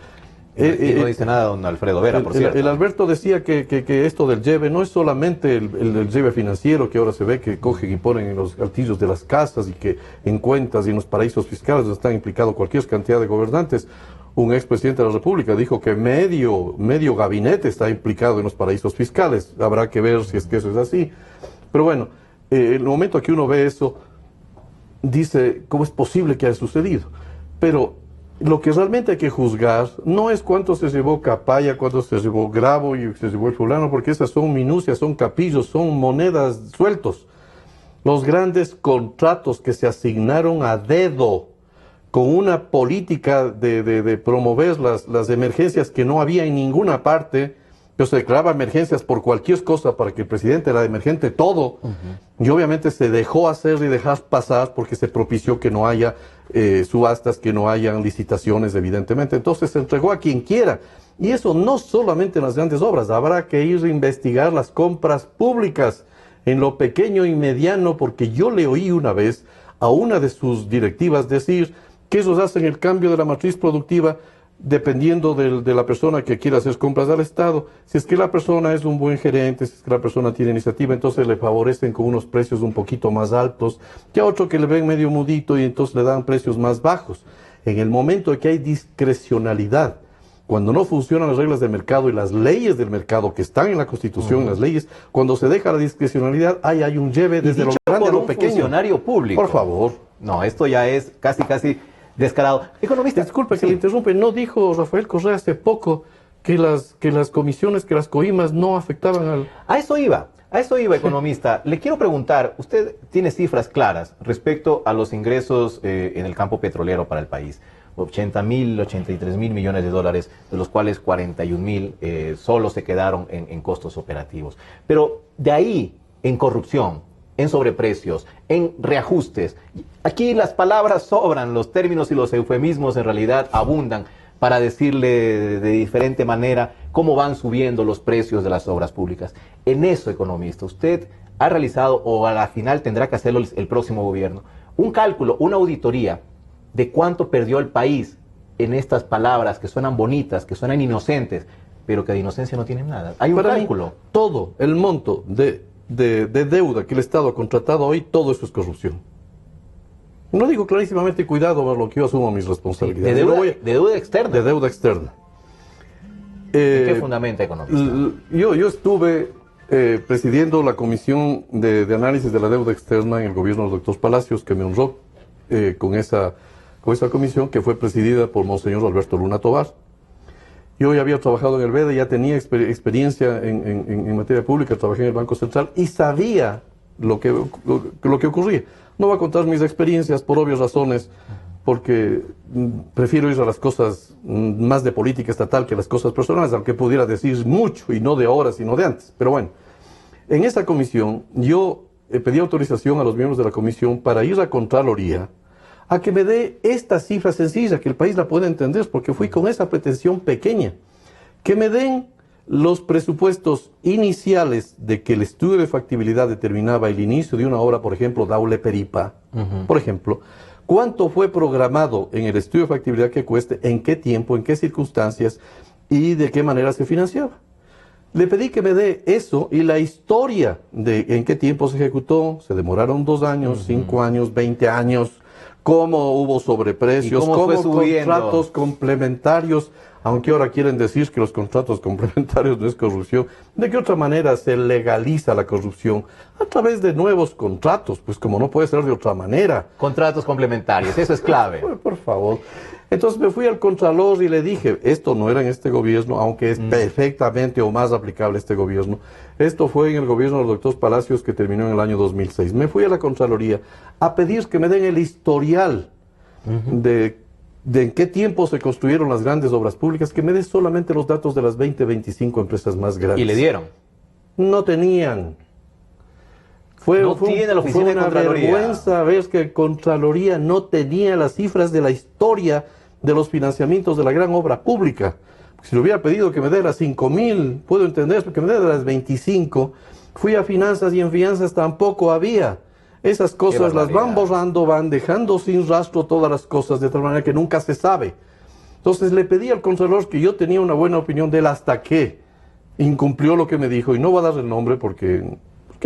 Y no dice nada don Alfredo Vera, por cierto.
El Alberto decía que esto del lleve no es solamente el lleve financiero que ahora se ve que cogen y ponen en los altillos de las casas y que en cuentas y en los paraísos fiscales están implicados cualquier cantidad de gobernantes. Un expresidente de la República dijo que medio gabinete está implicado en los paraísos fiscales. Habrá que ver si es que eso es así. Pero bueno, el momento que uno ve eso, dice, ¿cómo es posible que haya sucedido? Pero lo que realmente hay que juzgar no es cuánto se llevó Capaya, cuánto se llevó Grabo y se llevó el fulano, porque esas son minucias, son capillos, son monedas sueltos. Los grandes contratos que se asignaron a dedo, con una política de promover las emergencias que no había en ninguna parte, pero se declaraba emergencias por cualquier cosa para que el presidente era emergente todo, y obviamente se dejó hacer y dejar pasar porque se propició que no haya subastas, que no hayan licitaciones, evidentemente. Entonces se entregó a quien quiera. Y eso no solamente en las grandes obras, habrá que ir a investigar las compras públicas en lo pequeño y mediano, porque yo le oí una vez a una de sus directivas decir que ellos hacen el cambio de la matriz productiva dependiendo de la persona que quiera hacer compras al Estado. Si es que la persona es un buen gerente, si es que la persona tiene iniciativa, entonces le favorecen con unos precios un poquito más altos, que a otro que le ven medio mudito y entonces le dan precios más bajos. En el momento en que hay discrecionalidad, cuando no funcionan las reglas del mercado y las leyes del mercado que están en la Constitución, las leyes, cuando se deja la discrecionalidad, hay un lleve desde lo grande a lo pequeño.
Funcionario público.
Por favor.
No, esto ya es casi descarado. Economista.
Disculpe que le interrumpe, ¿no dijo Rafael Correa hace poco que las comisiones, que las coimas no afectaban al...?
A eso iba, economista. Le quiero preguntar, usted tiene cifras claras respecto a los ingresos en el campo petrolero para el país. 83 mil millones de dólares, de los cuales 41.000 solo se quedaron en costos operativos. Pero de ahí, en corrupción, en sobreprecios, en reajustes. Aquí las palabras sobran, los términos y los eufemismos en realidad abundan para decirle de diferente manera cómo van subiendo los precios de las obras públicas. En eso, economista, usted ha realizado, o a la final tendrá que hacerlo el próximo gobierno, un cálculo, una auditoría de cuánto perdió el país en estas palabras que suenan bonitas, que suenan inocentes, pero que de inocencia no tienen nada. Hay un cálculo.
Todo el monto de deuda que el Estado ha contratado hoy, todo eso es corrupción. No digo clarísimamente, cuidado, por lo que yo asumo mis responsabilidades.
Sí, de deuda externa.
De deuda externa.
¿En qué fundamenta, economista?
Yo estuve presidiendo la comisión de análisis de la deuda externa en el gobierno del doctor Palacios, que me honró con esa comisión, que fue presidida por Monseñor Alberto Luna Tovar. Yo ya había trabajado en el BEDE, ya tenía experiencia en materia pública, trabajé en el Banco Central y sabía lo que ocurría. No voy a contar mis experiencias por obvias razones, porque prefiero ir a las cosas más de política estatal que las cosas personales, aunque pudiera decir mucho, y no de ahora, sino de antes. Pero bueno, en esa comisión yo pedí autorización a los miembros de la comisión para ir a Contraloría a que me dé esta cifra sencilla, que el país la pueda entender, porque fui con esa pretensión pequeña, que me den los presupuestos iniciales de que el estudio de factibilidad determinaba el inicio de una obra, por ejemplo, Daule Peripa, por ejemplo, cuánto fue programado en el estudio de factibilidad que cueste, en qué tiempo, en qué circunstancias y de qué manera se financiaba. Le pedí que me dé eso y la historia de en qué tiempo se ejecutó, se demoraron 2 años, 5 años, 20 años, cómo hubo sobreprecios, cómo contratos complementarios, aunque ahora quieren decir que los contratos complementarios no es corrupción. ¿De qué otra manera se legaliza la corrupción? A través de nuevos contratos, pues como no puede ser de otra manera.
Contratos complementarios, eso es clave.
Por favor. Entonces me fui al Contralor y le dije, esto no era en este gobierno, aunque es perfectamente o más aplicable este gobierno. Esto fue en el gobierno del doctor Palacios, que terminó en el año 2006. Me fui a la Contraloría a pedir que me den el historial de en qué tiempo se construyeron las grandes obras públicas, que me den solamente los datos de las 20, 25 empresas más grandes.
¿Y le dieron?
No tenían. Fue una vergüenza ver que Contraloría no tenía las cifras de la historia de los financiamientos de la gran obra pública. Si le hubiera pedido que me dé las 5.000, puedo entender, porque me dé las 25, fui a finanzas y en finanzas tampoco había. Esas cosas las van borrando, van dejando sin rastro todas las cosas, de tal manera que nunca se sabe. Entonces le pedí al Contralor, que yo tenía una buena opinión de él, hasta que incumplió lo que me dijo, y no voy a dar el nombre porque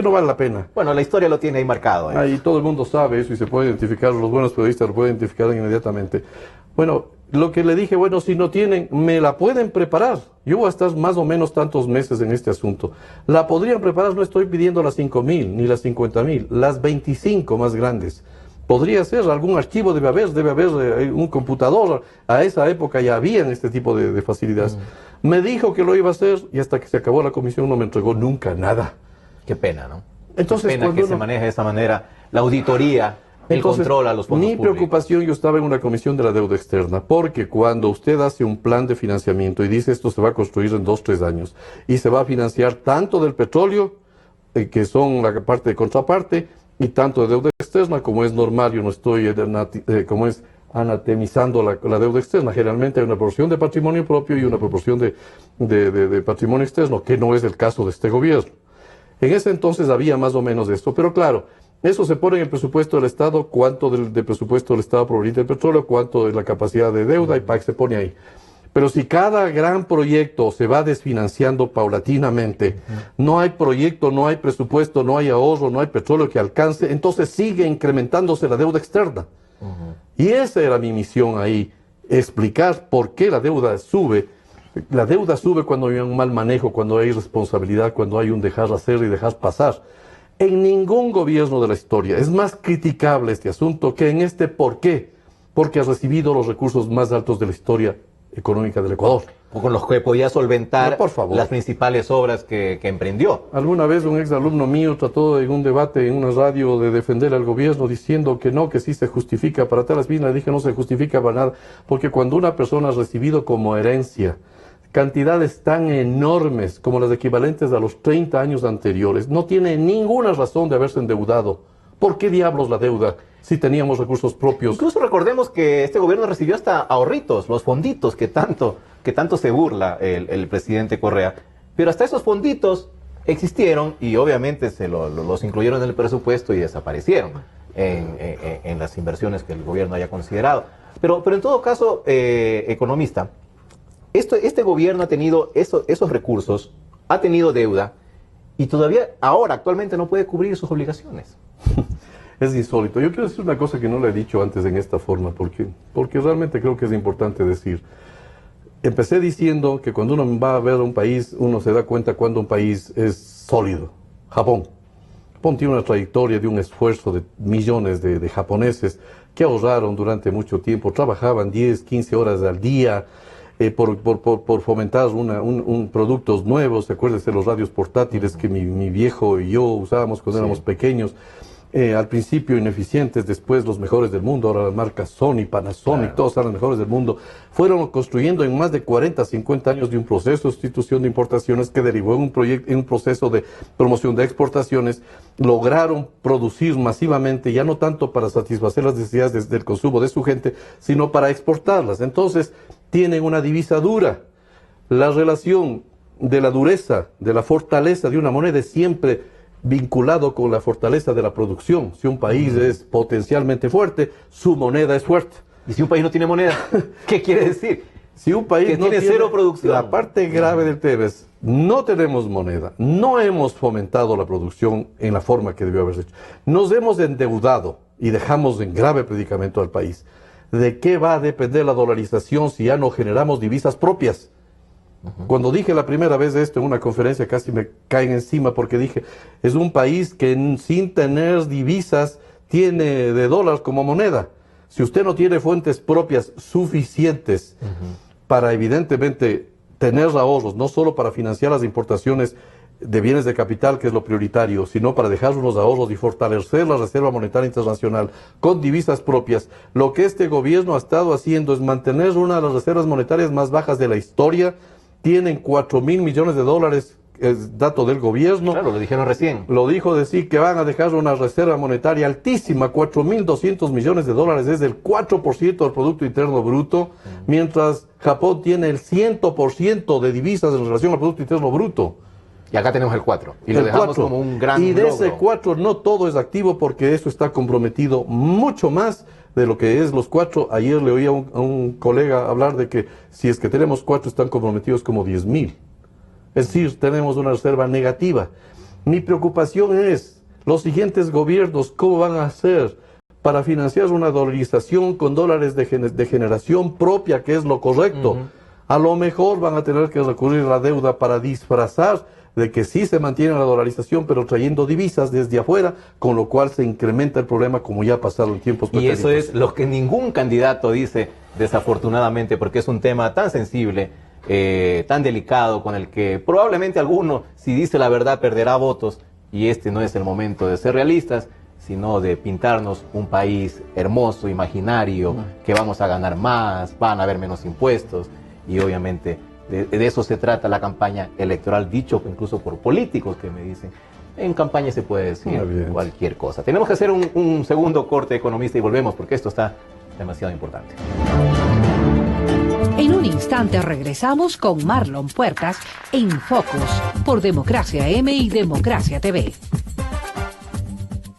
no vale la pena.
Bueno, la historia lo tiene ahí marcado.
Ahí todo el mundo sabe eso y se puede identificar, los buenos periodistas lo pueden identificar inmediatamente. Bueno, lo que le dije, bueno, si no tienen, me la pueden preparar. Yo voy a estar más o menos tantos meses en este asunto. La podrían preparar, no estoy pidiendo las 5.000 ni las 50.000, las 25 más grandes. Podría ser, algún archivo debe haber un computador. A esa época ya habían este tipo de facilidades. Me dijo que lo iba a hacer y hasta que se acabó la comisión no me entregó nunca nada.
Qué pena, ¿no?
Entonces,
qué pena que se maneje de esa manera la auditoría, el control a los fondos públicos.
Mi preocupación, yo estaba en una comisión de la deuda externa, porque cuando usted hace un plan de financiamiento y dice esto se va a construir en 2, 3 años, y se va a financiar tanto del petróleo, que son la parte de contraparte, y tanto de deuda externa, como es normal, yo no estoy como es anatemizando la deuda externa. Generalmente hay una proporción de patrimonio propio y una proporción de patrimonio externo, que no es el caso de este gobierno. En ese entonces había más o menos esto, pero claro, eso se pone en el presupuesto del Estado, cuánto del presupuesto del Estado proveniente del petróleo, cuánto de la capacidad de deuda, y PAC se pone ahí. Pero si cada gran proyecto se va desfinanciando paulatinamente, no hay proyecto, no hay presupuesto, no hay ahorro, no hay petróleo que alcance, entonces sigue incrementándose la deuda externa. Y esa era mi misión ahí, explicar por qué la deuda sube. La deuda sube cuando hay un mal manejo, cuando hay irresponsabilidad, cuando hay un dejar hacer y dejar pasar. En ningún gobierno de la historia es más criticable este asunto que en este. ¿Por qué? Porque ha recibido los recursos más altos de la historia económica del Ecuador.
O con los que podía solventar las principales obras que emprendió.
Alguna vez un exalumno mío trató en un debate en una radio de defender al gobierno diciendo que no, que sí se justifica para tal. Le dije, no se justifica para nada, porque cuando una persona ha recibido como herencia cantidades tan enormes como las equivalentes a los 30 años anteriores, no tiene ninguna razón de haberse endeudado. ¿Por qué diablos la deuda si teníamos recursos propios?
Incluso recordemos que este gobierno recibió hasta ahorritos, los fonditos que tanto se burla el presidente Correa. Pero hasta esos fonditos existieron y obviamente los incluyeron en el presupuesto y desaparecieron en las inversiones que el gobierno haya considerado. Pero en todo caso, economista, este gobierno ha tenido esos recursos, ha tenido deuda y todavía ahora actualmente no puede cubrir sus obligaciones.
Es insólito. Yo quiero decir una cosa que no le he dicho antes en esta forma, porque realmente creo que es importante decir. Empecé diciendo que cuando uno va a ver un país, uno se da cuenta cuando un país es sólido. Japón. Japón tiene una trayectoria de un esfuerzo de millones de japoneses que ahorraron durante mucho tiempo, trabajaban 10, 15 horas al día por fomentar productos nuevos. Acuérdense los radios portátiles que mi viejo y yo usábamos cuando éramos pequeños. Al principio ineficientes, después los mejores del mundo, ahora las marcas Sony, Panasonic, todos eran los mejores del mundo. Fueron construyendo en más de 40, 50 años de un proceso de sustitución de importaciones que derivó en un proceso de promoción de exportaciones. Lograron producir masivamente, ya no tanto para satisfacer las necesidades del consumo de su gente, sino para exportarlas. Entonces, tienen una divisa dura. La relación de la dureza, de la fortaleza de una moneda es siempre vinculado con la fortaleza de la producción. Si un país es potencialmente fuerte, su moneda es fuerte.
¿Y si un país no tiene moneda? ¿Qué quiere decir?
Si un país
que
no
tiene cero producción.
La parte grave del tema es, no tenemos moneda, no hemos fomentado la producción en la forma que debió haberse hecho. Nos hemos endeudado y dejamos en grave predicamento al país. ¿De qué va a depender la dolarización si ya no generamos divisas propias? Cuando dije la primera vez esto en una conferencia casi me caen encima porque dije, es un país que sin tener divisas tiene de dólar como moneda. Si usted no tiene fuentes propias suficientes para evidentemente tener ahorros, no solo para financiar las importaciones de bienes de capital, que es lo prioritario, sino para dejar unos ahorros y fortalecer la Reserva Monetaria Internacional con divisas propias, lo que este gobierno ha estado haciendo es mantener una de las reservas monetarias más bajas de la historia. Tienen 4.000 millones de dólares, es dato del gobierno.
Claro, lo dijeron recién.
Lo dijo decir que van a dejar una reserva monetaria altísima, 4.200 millones de dólares, es el 4% del Producto Interno Bruto, mientras Japón tiene el 100% de divisas en relación al Producto Interno Bruto.
Y acá tenemos el 4. Y lo dejamos como un gran
Y de
logro.
ese 4 no todo es activo porque eso está comprometido mucho más de lo que es los 4. Ayer le oí a un colega hablar de que si es que tenemos 4 están comprometidos como 10.000. Es decir, tenemos una reserva negativa. Mi preocupación es los siguientes gobiernos, ¿cómo van a hacer para financiar una dolarización con dólares de generación propia, que es lo correcto? A lo mejor van a tener que recurrir a la deuda para disfrazar de que sí se mantiene la dolarización, pero trayendo divisas desde afuera, con lo cual se incrementa el problema como ya ha pasado en tiempos pretéritos.
Y eso es lo que ningún candidato dice, desafortunadamente, porque es un tema tan sensible, tan delicado, con el que probablemente alguno, si dice la verdad, perderá votos, y este no es el momento de ser realistas, sino de pintarnos un país hermoso, imaginario, que vamos a ganar más, van a haber menos impuestos, y obviamente de eso se trata la campaña electoral, dicho incluso por políticos que me dicen, en campaña se puede decir cualquier cosa. Tenemos que hacer un segundo corte, economista, y volvemos porque esto está demasiado importante.
En un instante regresamos con Marlon Puertas en Focus por Democracia M y Democracia TV.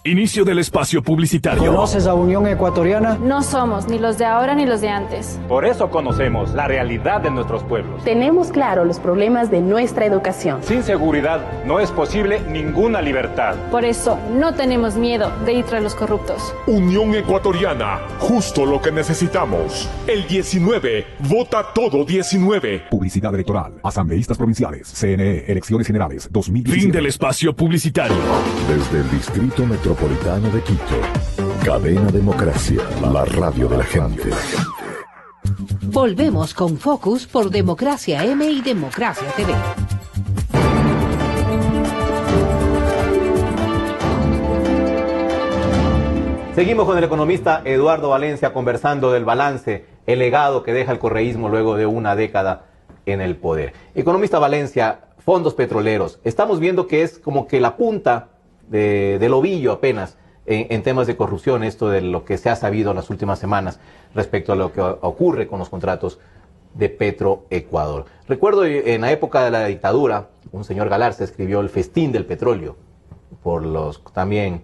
Inicio del espacio publicitario.
¿Conoces a Unión Ecuatoriana?
No somos ni los de ahora ni los de antes.
Por eso conocemos la realidad de nuestros pueblos.
Tenemos claro los problemas de nuestra educación.
Sin seguridad no es posible ninguna libertad.
Por eso no tenemos miedo de ir tras los corruptos.
Unión Ecuatoriana, justo lo que necesitamos. El 19, vota todo 19.
Publicidad electoral. Asambleístas provinciales. CNE. Elecciones Generales 2017.
Fin del espacio publicitario.
Desde el Distrito Metropolitano de Quito, Cadena Democracia, la radio de la gente.
Volvemos con Focus por Democracia M y Democracia TV.
Seguimos con el economista Eduardo Valencia conversando del balance, el legado que deja el correísmo luego de una década en el poder. Economista Valencia, fondos petroleros. Estamos viendo que es como que la punta del ovillo apenas en temas de corrupción, esto de lo que se ha sabido en las últimas semanas respecto a lo que ocurre con los contratos de Petroecuador. Recuerdo en la época de la dictadura, un señor Galarza escribió El festín del petróleo, por también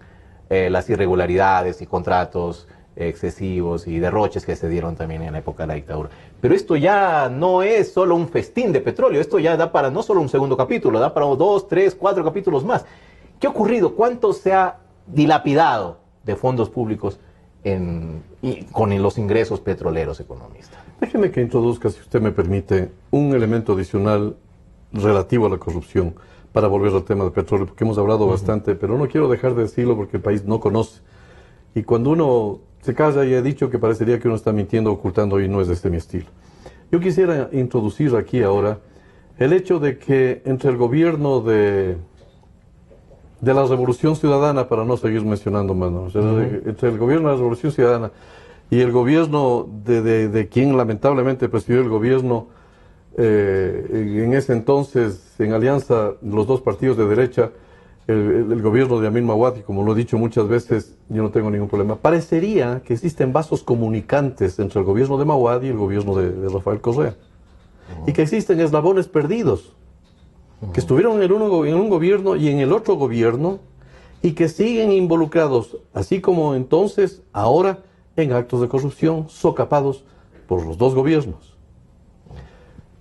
las irregularidades y contratos excesivos y derroches que se dieron también en la época de la dictadura. Pero esto ya no es solo un festín de petróleo, esto ya da para no solo un segundo capítulo, da para 2, 3, 4 capítulos más. ¿Qué ha ocurrido? ¿Cuánto se ha dilapidado de fondos públicos con los ingresos petroleros, economista?
Déjeme que introduzca, si usted me permite, un elemento adicional relativo a la corrupción para volver al tema del petróleo, porque hemos hablado bastante, pero no quiero dejar de decirlo porque el país no conoce. Y cuando uno se calla, y he dicho que parecería que uno está mintiendo, ocultando, y no es de mi estilo. Yo quisiera introducir aquí ahora el hecho de que entre el gobierno de la Revolución Ciudadana, para no seguir mencionando más, ¿no? O sea, entre el gobierno de la Revolución Ciudadana y el gobierno de quien lamentablemente presidió el gobierno en ese entonces, en alianza, los dos partidos de derecha, el gobierno de Amin Mawad, y como lo he dicho muchas veces, yo no tengo ningún problema. Parecería que existen vasos comunicantes entre el gobierno de Mawad y el gobierno de Rafael Correa. Y que existen eslabones perdidos, que estuvieron en un gobierno y en el otro gobierno, y que siguen involucrados, así como entonces, ahora, en actos de corrupción socapados por los dos gobiernos.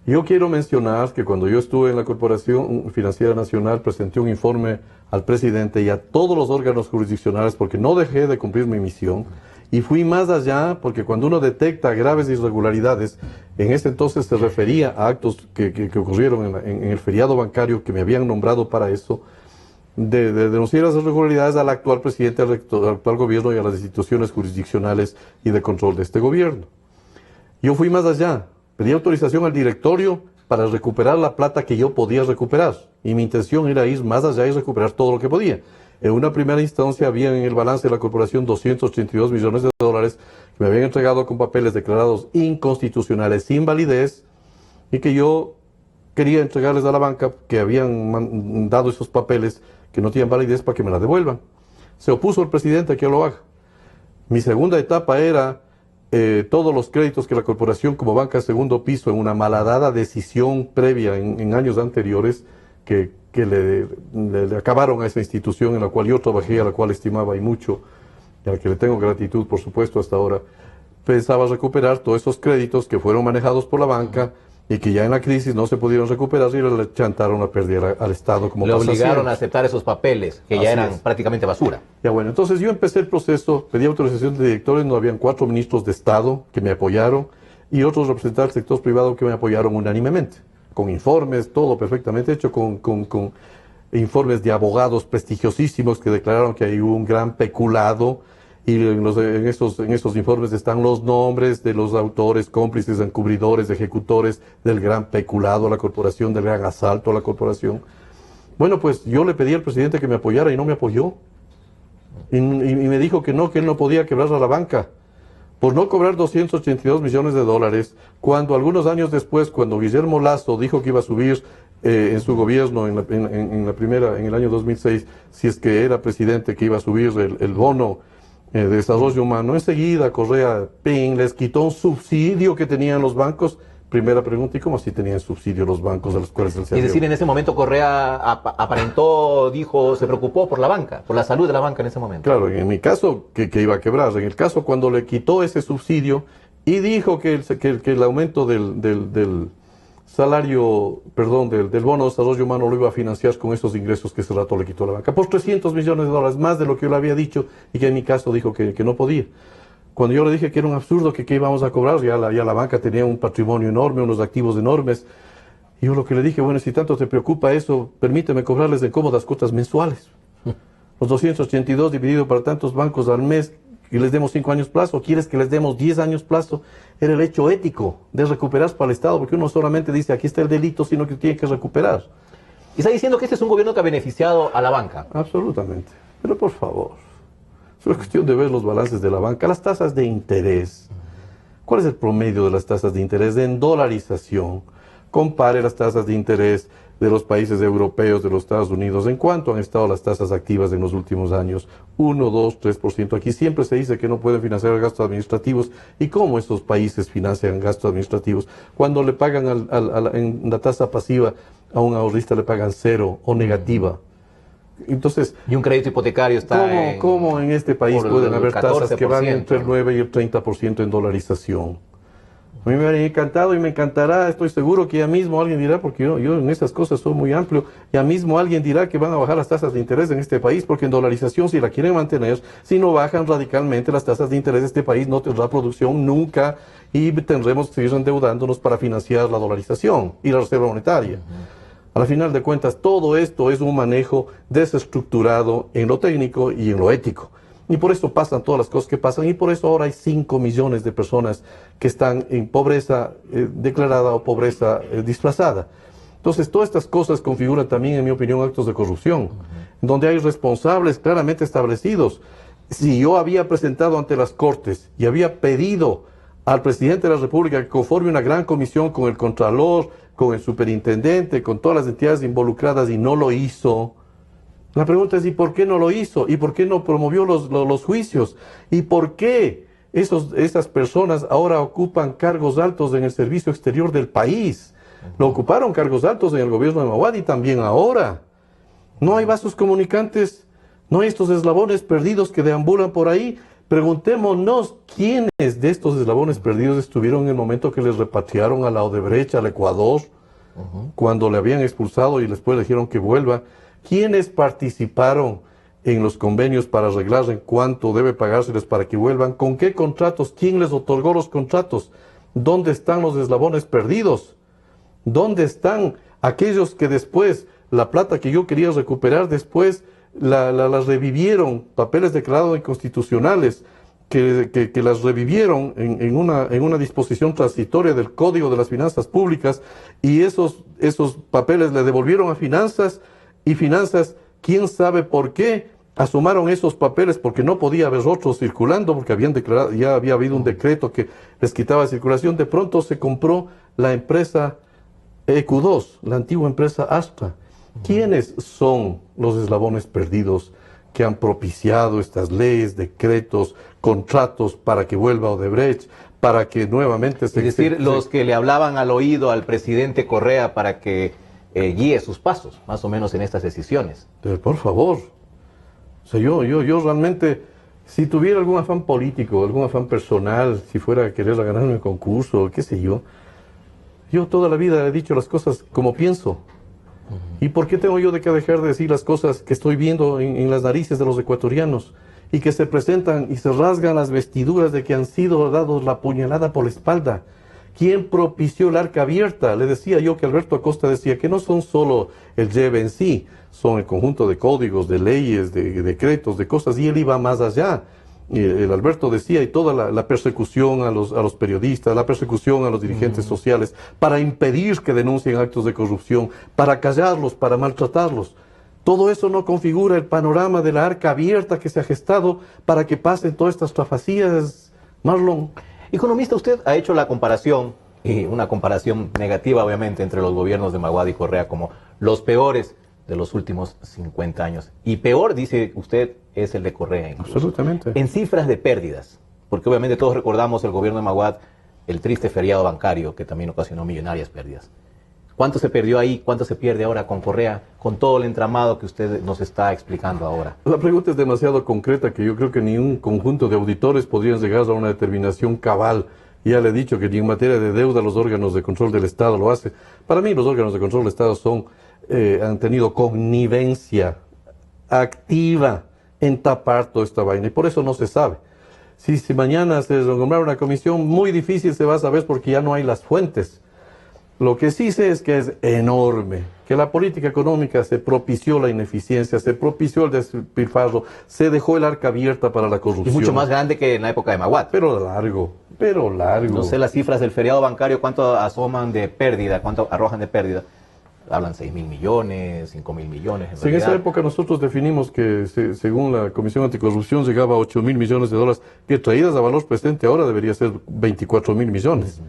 Yo quiero mencionar que cuando yo estuve en la Corporación Financiera Nacional presenté un informe al presidente y a todos los órganos jurisdiccionales porque no dejé de cumplir mi misión y fui más allá porque cuando uno detecta graves irregularidades, en ese entonces se refería a actos que ocurrieron en el feriado bancario que me habían nombrado para eso, de denunciar las irregularidades al actual presidente, al actual gobierno y a las instituciones jurisdiccionales y de control de este gobierno. Yo fui más allá. Pedí autorización al directorio para recuperar la plata que yo podía recuperar. Y mi intención era ir más allá y recuperar todo lo que podía. En una primera instancia había en el balance de la corporación 282 millones de dólares que me habían entregado con papeles declarados inconstitucionales, sin validez, y que yo quería entregarles a la banca que habían dado esos papeles que no tenían validez para que me la devuelvan. Se opuso el presidente a que yo lo haga. Mi segunda etapa era todos los créditos que la corporación como banca de segundo piso en una malhadada decisión previa en años anteriores que le acabaron a esa institución en la cual yo trabajé, a la cual estimaba y mucho, y a la que le tengo gratitud por supuesto hasta ahora, pensaba recuperar todos esos créditos que fueron manejados por la banca y que ya en la crisis no se pudieron recuperar y le chantaron a perder al Estado como
le obligaron a aceptar esos papeles que ya eran prácticamente basura.
Ya bueno, entonces yo empecé el proceso, pedí autorización de directores, no habían 4 ministros de Estado que me apoyaron y otros representantes del sector privado que me apoyaron unánimemente, con informes, todo perfectamente hecho, con informes de abogados prestigiosísimos que declararon que hay un gran peculado. Y en estos informes están los nombres de los autores, cómplices, encubridores, ejecutores del gran peculado a la corporación, del gran asalto a la corporación. Bueno, pues yo le pedí al presidente que me apoyara y no me apoyó. Y me dijo que él no podía quebrar a la banca por no cobrar 282 millones de dólares, cuando algunos años después, cuando Guillermo Lasso dijo que iba a subir en su gobierno, en el año 2006, si es que era presidente, que iba a subir el bono de desarrollo humano, enseguida Correa les quitó un subsidio que tenían los bancos. Primera pregunta, ¿y cómo así tenían subsidio los bancos de los cuales él se
Es decir, en ese momento Correa aparentó, dijo, se preocupó por la banca, por la salud de la banca en ese momento.
Claro, en mi caso, que iba a quebrar, en el caso cuando le quitó ese subsidio y dijo que el aumento del salario, del bono de desarrollo humano lo iba a financiar con esos ingresos que ese rato le quitó a la banca, por 300 millones de dólares, más de lo que yo le había dicho, y que en mi caso dijo que no podía. Cuando yo le dije que era un absurdo, que íbamos a cobrar, ya la banca tenía un patrimonio enorme, unos activos enormes, y yo lo que le dije, bueno, si tanto te preocupa eso, permíteme cobrarles en cómodas cuotas mensuales. Los 282 dividido para tantos bancos al mes, y les demos 5 años plazo, o quieres que les demos 10 años plazo, era el hecho ético de recuperar para el Estado, porque uno solamente dice, aquí está el delito, sino que tiene que recuperar.
¿Y está diciendo que este es un gobierno que ha beneficiado a la banca?
Absolutamente. Pero por favor, es una cuestión de ver los balances de la banca, las tasas de interés. ¿Cuál es el promedio de las tasas de interés en dolarización? compare las tasas de interés de los países europeos, de los Estados Unidos, en cuánto han estado las tasas activas en los últimos años, 1, 2, 3%. Aquí siempre se dice que no pueden financiar gastos administrativos. ¿Y cómo esos países financian gastos administrativos? Cuando le pagan en la tasa pasiva a un ahorrista le pagan 0 o negativa. Entonces,
y un crédito hipotecario está
¿cómo en este país pueden haber tasas que van entre el 9 y el 30% en dolarización? A mí me ha encantado y me encantará, estoy seguro que ya mismo alguien dirá, porque yo en esas cosas soy muy amplio, ya mismo alguien dirá que van a bajar las tasas de interés en este país, porque en dolarización, si la quieren mantener, si no bajan radicalmente las tasas de interés, este país no tendrá producción nunca y tendremos que seguir endeudándonos para financiar la dolarización y la reserva monetaria. A la final de cuentas, todo esto es un manejo desestructurado en lo técnico y en lo ético. Y por eso pasan todas las cosas que pasan, y por eso ahora hay 5 millones de personas que están en pobreza declarada o pobreza disfrazada. Entonces, todas estas cosas configuran también, en mi opinión, actos de corrupción, donde hay responsables claramente establecidos. Si yo había presentado ante las Cortes y había pedido al presidente de la República que conforme una gran comisión con el Contralor, con el Superintendente, con todas las entidades involucradas, y no lo hizo, la pregunta es, ¿y por qué no lo hizo? ¿Y por qué no promovió los juicios? ¿Y por qué esas personas ahora ocupan cargos altos en el servicio exterior del país? Lo ocuparon cargos altos en el gobierno de Maguad y también ahora. No hay vasos comunicantes, no hay estos eslabones perdidos que deambulan por ahí. Preguntémonos quiénes de estos eslabones perdidos estuvieron en el momento que les repatriaron a la Odebrecht, al Ecuador, cuando le habían expulsado y después le dijeron que vuelva. ¿Quiénes participaron en los convenios para arreglar en cuánto debe pagárseles para que vuelvan? ¿Con qué contratos? ¿Quién les otorgó los contratos? ¿Dónde están los eslabones perdidos? ¿Dónde están aquellos que después, la plata que yo quería recuperar, después la revivieron, papeles declarados inconstitucionales, que las revivieron en una disposición transitoria del Código de las Finanzas Públicas, y esos papeles le devolvieron a Finanzas? Y Finanzas, quién sabe por qué, asomaron esos papeles, porque no podía haber otros circulando, porque ya había habido un decreto que les quitaba circulación. De pronto se compró la empresa EQ2, la antigua empresa Astra. ¿Quiénes son los eslabones perdidos que han propiciado estas leyes, decretos, contratos para que vuelva Odebrecht, para que nuevamente
Es decir, los que le hablaban al oído al presidente Correa para que guíe sus pasos, más o menos, en estas decisiones.
Pero por favor, o sea, yo realmente, si tuviera algún afán político, algún afán personal, si fuera a querer ganarme un concurso, qué sé yo toda la vida he dicho las cosas como pienso. ¿Y por qué tengo yo de que dejar de decir las cosas que estoy viendo en las narices de los ecuatorianos, y que se presentan y se rasgan las vestiduras de que han sido dados la puñalada por la espalda? ¿Quién propició el arca abierta? Le decía yo que Alberto Acosta decía que no son solo el JEB en sí, son el conjunto de códigos, de leyes, de decretos, de cosas, y él iba más allá. El Alberto decía, y toda la persecución a los periodistas, la persecución a los dirigentes sociales, para impedir que denuncien actos de corrupción, para callarlos, para maltratarlos. Todo eso no configura el panorama de la arca abierta que se ha gestado para que pasen todas estas trafacías, Marlon.
Economista, usted ha hecho la comparación, y una comparación negativa obviamente, entre los gobiernos de Maguad y Correa como los peores de los últimos 50 años. Y peor, dice usted, es el de Correa incluso.
Absolutamente.
En cifras de pérdidas, porque obviamente todos recordamos el gobierno de Maguad, el triste feriado bancario que también ocasionó millonarias pérdidas. ¿Cuánto se perdió ahí? ¿Cuánto se pierde ahora con Correa? Con todo el entramado que usted nos está explicando ahora.
La pregunta es demasiado concreta, que yo creo que ni un conjunto de auditores podrían llegar a una determinación cabal. Ya le he dicho que ni en materia de deuda los órganos de control del Estado lo hacen. Para mí los órganos de control del Estado han tenido connivencia activa en tapar toda esta vaina, y por eso no se sabe. Si mañana se nombra una comisión, muy difícil se va a saber, porque ya no hay las fuentes. Lo que sí sé es que es enorme, que la política económica se propició la ineficiencia, se propició el despilfarro, se dejó el arca abierta para la corrupción.
Y mucho más grande que en la época de Maguad.
Pero largo.
No sé las cifras del feriado bancario, cuánto asoman de pérdida, cuánto arrojan de pérdida. Hablan 6.000 millones, 5.000 millones.
En esa época nosotros definimos que, según la Comisión Anticorrupción, llegaba a 8.000 millones de dólares, que traídas a valor presente ahora debería ser 24.000 millones.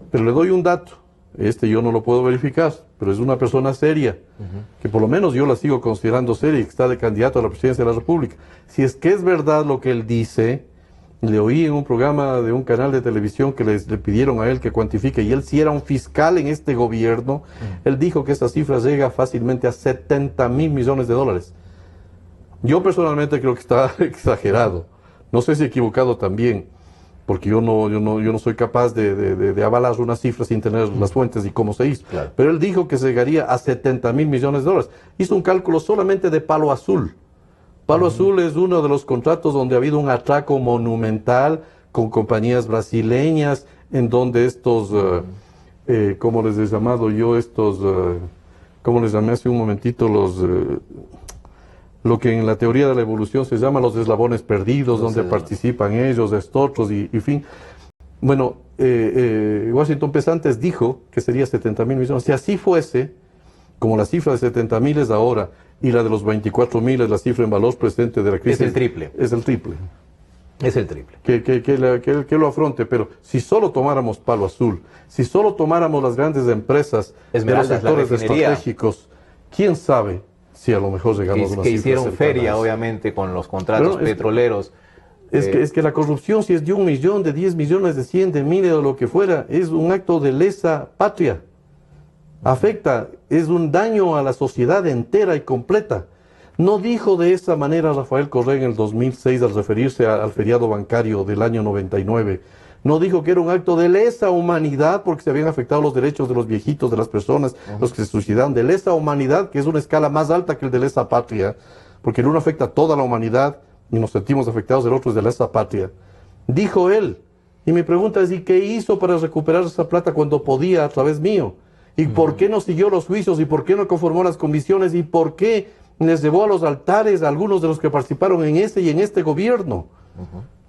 Pero le doy un dato. yo no lo puedo verificar, pero es una persona seria, que por lo menos yo la sigo considerando seria y que está de candidato a la presidencia de la República. Si es que es verdad lo que él dice, le oí en un programa de un canal de televisión que le pidieron a él que cuantifique, y él si era un fiscal en este gobierno, él dijo que esa cifra llega fácilmente a 70 mil millones de dólares. Yo personalmente creo que está exagerado, no sé si equivocado también, porque yo no soy capaz de avalar una cifra sin tener las fuentes y cómo se hizo. Claro. Pero él dijo que llegaría a 70 mil millones de dólares. Hizo un cálculo solamente de Palo Azul. Palo Azul es uno de los contratos donde ha habido un atraco monumental con compañías brasileñas, en donde estos, ¿cómo les he llamado yo? ¿Cómo les llamé hace un momentito? Lo que en la teoría de la evolución se llama los eslabones perdidos, donde participan ellos, estos otros, y fin. Bueno, Washington Pesantes dijo que sería 70 mil millones. Si así fuese, como la cifra de 70 mil es ahora, y la de los 24 mil es la cifra en valor presente de la crisis.
Es el triple.
Es el triple.
Es el triple.
Que lo afronte, pero si solo tomáramos Palo Azul, si solo tomáramos las grandes empresas de los sectores estratégicos, ¿quién sabe si a lo mejor llegamos a una
que
cifra
hicieron
cercana
feria, obviamente, con los contratos petroleros?
Es que la corrupción, si es de 1 millón, de 10 millones, de 100, de 1000 o lo que fuera, es un acto de lesa patria. Afecta, es un daño a la sociedad entera y completa. No dijo de esa manera Rafael Correa en el 2006 al referirse al feriado bancario del año 99. No dijo que era un acto de lesa humanidad porque se habían afectado los derechos de los viejitos, de las personas, los que se suicidaron. De lesa humanidad, que es una escala más alta que el de lesa patria, porque el uno afecta a toda la humanidad y nos sentimos afectados, el otro es de lesa patria. Dijo él. Y mi pregunta es, ¿y qué hizo para recuperar esa plata cuando podía a través mío? ¿Y por qué no siguió los juicios? ¿Y por qué no conformó las comisiones? ¿Y por qué les llevó a los altares a algunos de los que participaron en este y en este gobierno?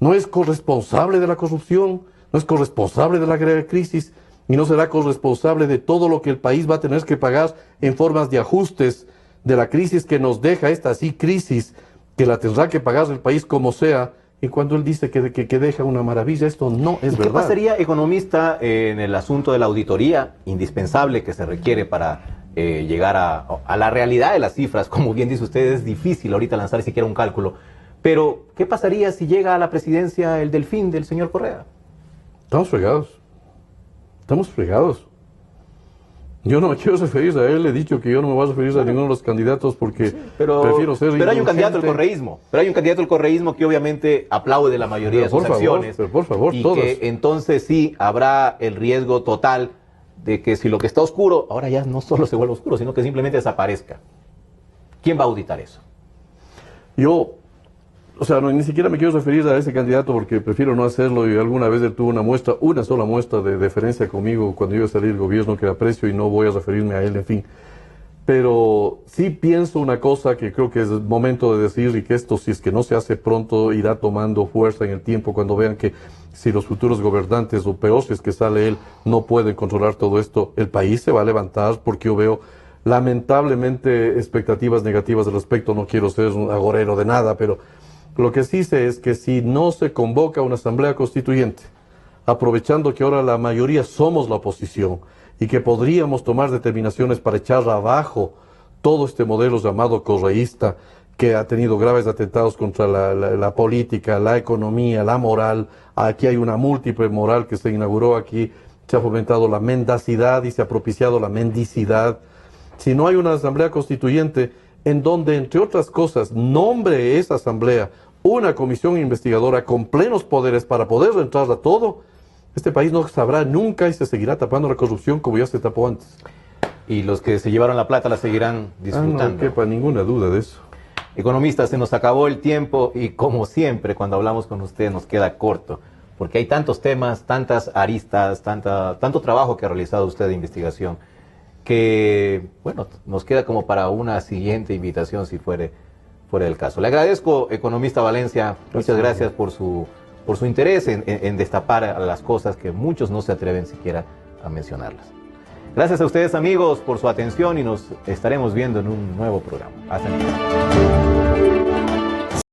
No es corresponsable de la corrupción, no es corresponsable de la crisis y no será corresponsable de todo lo que el país va a tener que pagar en formas de ajustes de la crisis que nos deja esta crisis que la tendrá que pagar el país como sea. Y cuando él dice que deja una maravilla, esto no es verdad.
¿Qué pasaría, economista, en el asunto de la auditoría indispensable que se requiere para llegar a la realidad de las cifras? Como bien dice usted, es difícil ahorita lanzar siquiera un cálculo. Pero, ¿qué pasaría si llega a la presidencia el delfín del señor Correa?
Estamos fregados. Estamos fregados. Yo no me quiero referir a él, he dicho que yo no me voy a referir a ninguno de los candidatos porque prefiero ser
Pero hay un candidato del correísmo, que obviamente aplaude la mayoría de sus acciones.
Pero por favor,
y
todos.
que entonces sí habrá el riesgo total de que si lo que está oscuro, ahora ya no solo se vuelva oscuro, sino que simplemente desaparezca. ¿Quién va a auditar eso?
Ni siquiera me quiero referir a ese candidato porque prefiero no hacerlo, y alguna vez él tuvo una sola muestra de deferencia conmigo cuando iba a salir del gobierno que aprecio, y no voy a referirme a él, en fin. Pero sí pienso una cosa que creo que es momento de decir, y que esto, si es que no se hace pronto, irá tomando fuerza en el tiempo cuando vean que si los futuros gobernantes, o peor si es que sale él, no pueden controlar todo esto, el país se va a levantar, porque yo veo lamentablemente expectativas negativas al respecto. No quiero ser un agorero de nada, pero lo que sí sé es que si no se convoca una asamblea constituyente, aprovechando que ahora la mayoría somos la oposición y que podríamos tomar determinaciones para echar abajo todo este modelo llamado correísta, que ha tenido graves atentados contra la política, la economía, la moral. Aquí hay una múltiple moral que se inauguró aquí, se ha fomentado la mendacidad y se ha propiciado la mendicidad. Si no hay una asamblea constituyente en donde, entre otras cosas, nombre esa asamblea una comisión investigadora con plenos poderes para poder entrar a todo, este país no sabrá nunca y se seguirá tapando la corrupción como ya se tapó antes.
Y los que se llevaron la plata la seguirán disfrutando.
No quepa ninguna duda de eso.
Economista, se nos acabó el tiempo y, como siempre, cuando hablamos con usted nos queda corto, porque hay tantos temas, tantas aristas, tanto trabajo que ha realizado usted de investigación, que, bueno, nos queda como para una siguiente invitación si fuera el caso. Le agradezco, economista Valencia, muchas gracias por su interés en destapar las cosas que muchos no se atreven siquiera a mencionarlas. Gracias a ustedes, amigos, por su atención, y nos estaremos viendo en un nuevo programa. Hasta luego.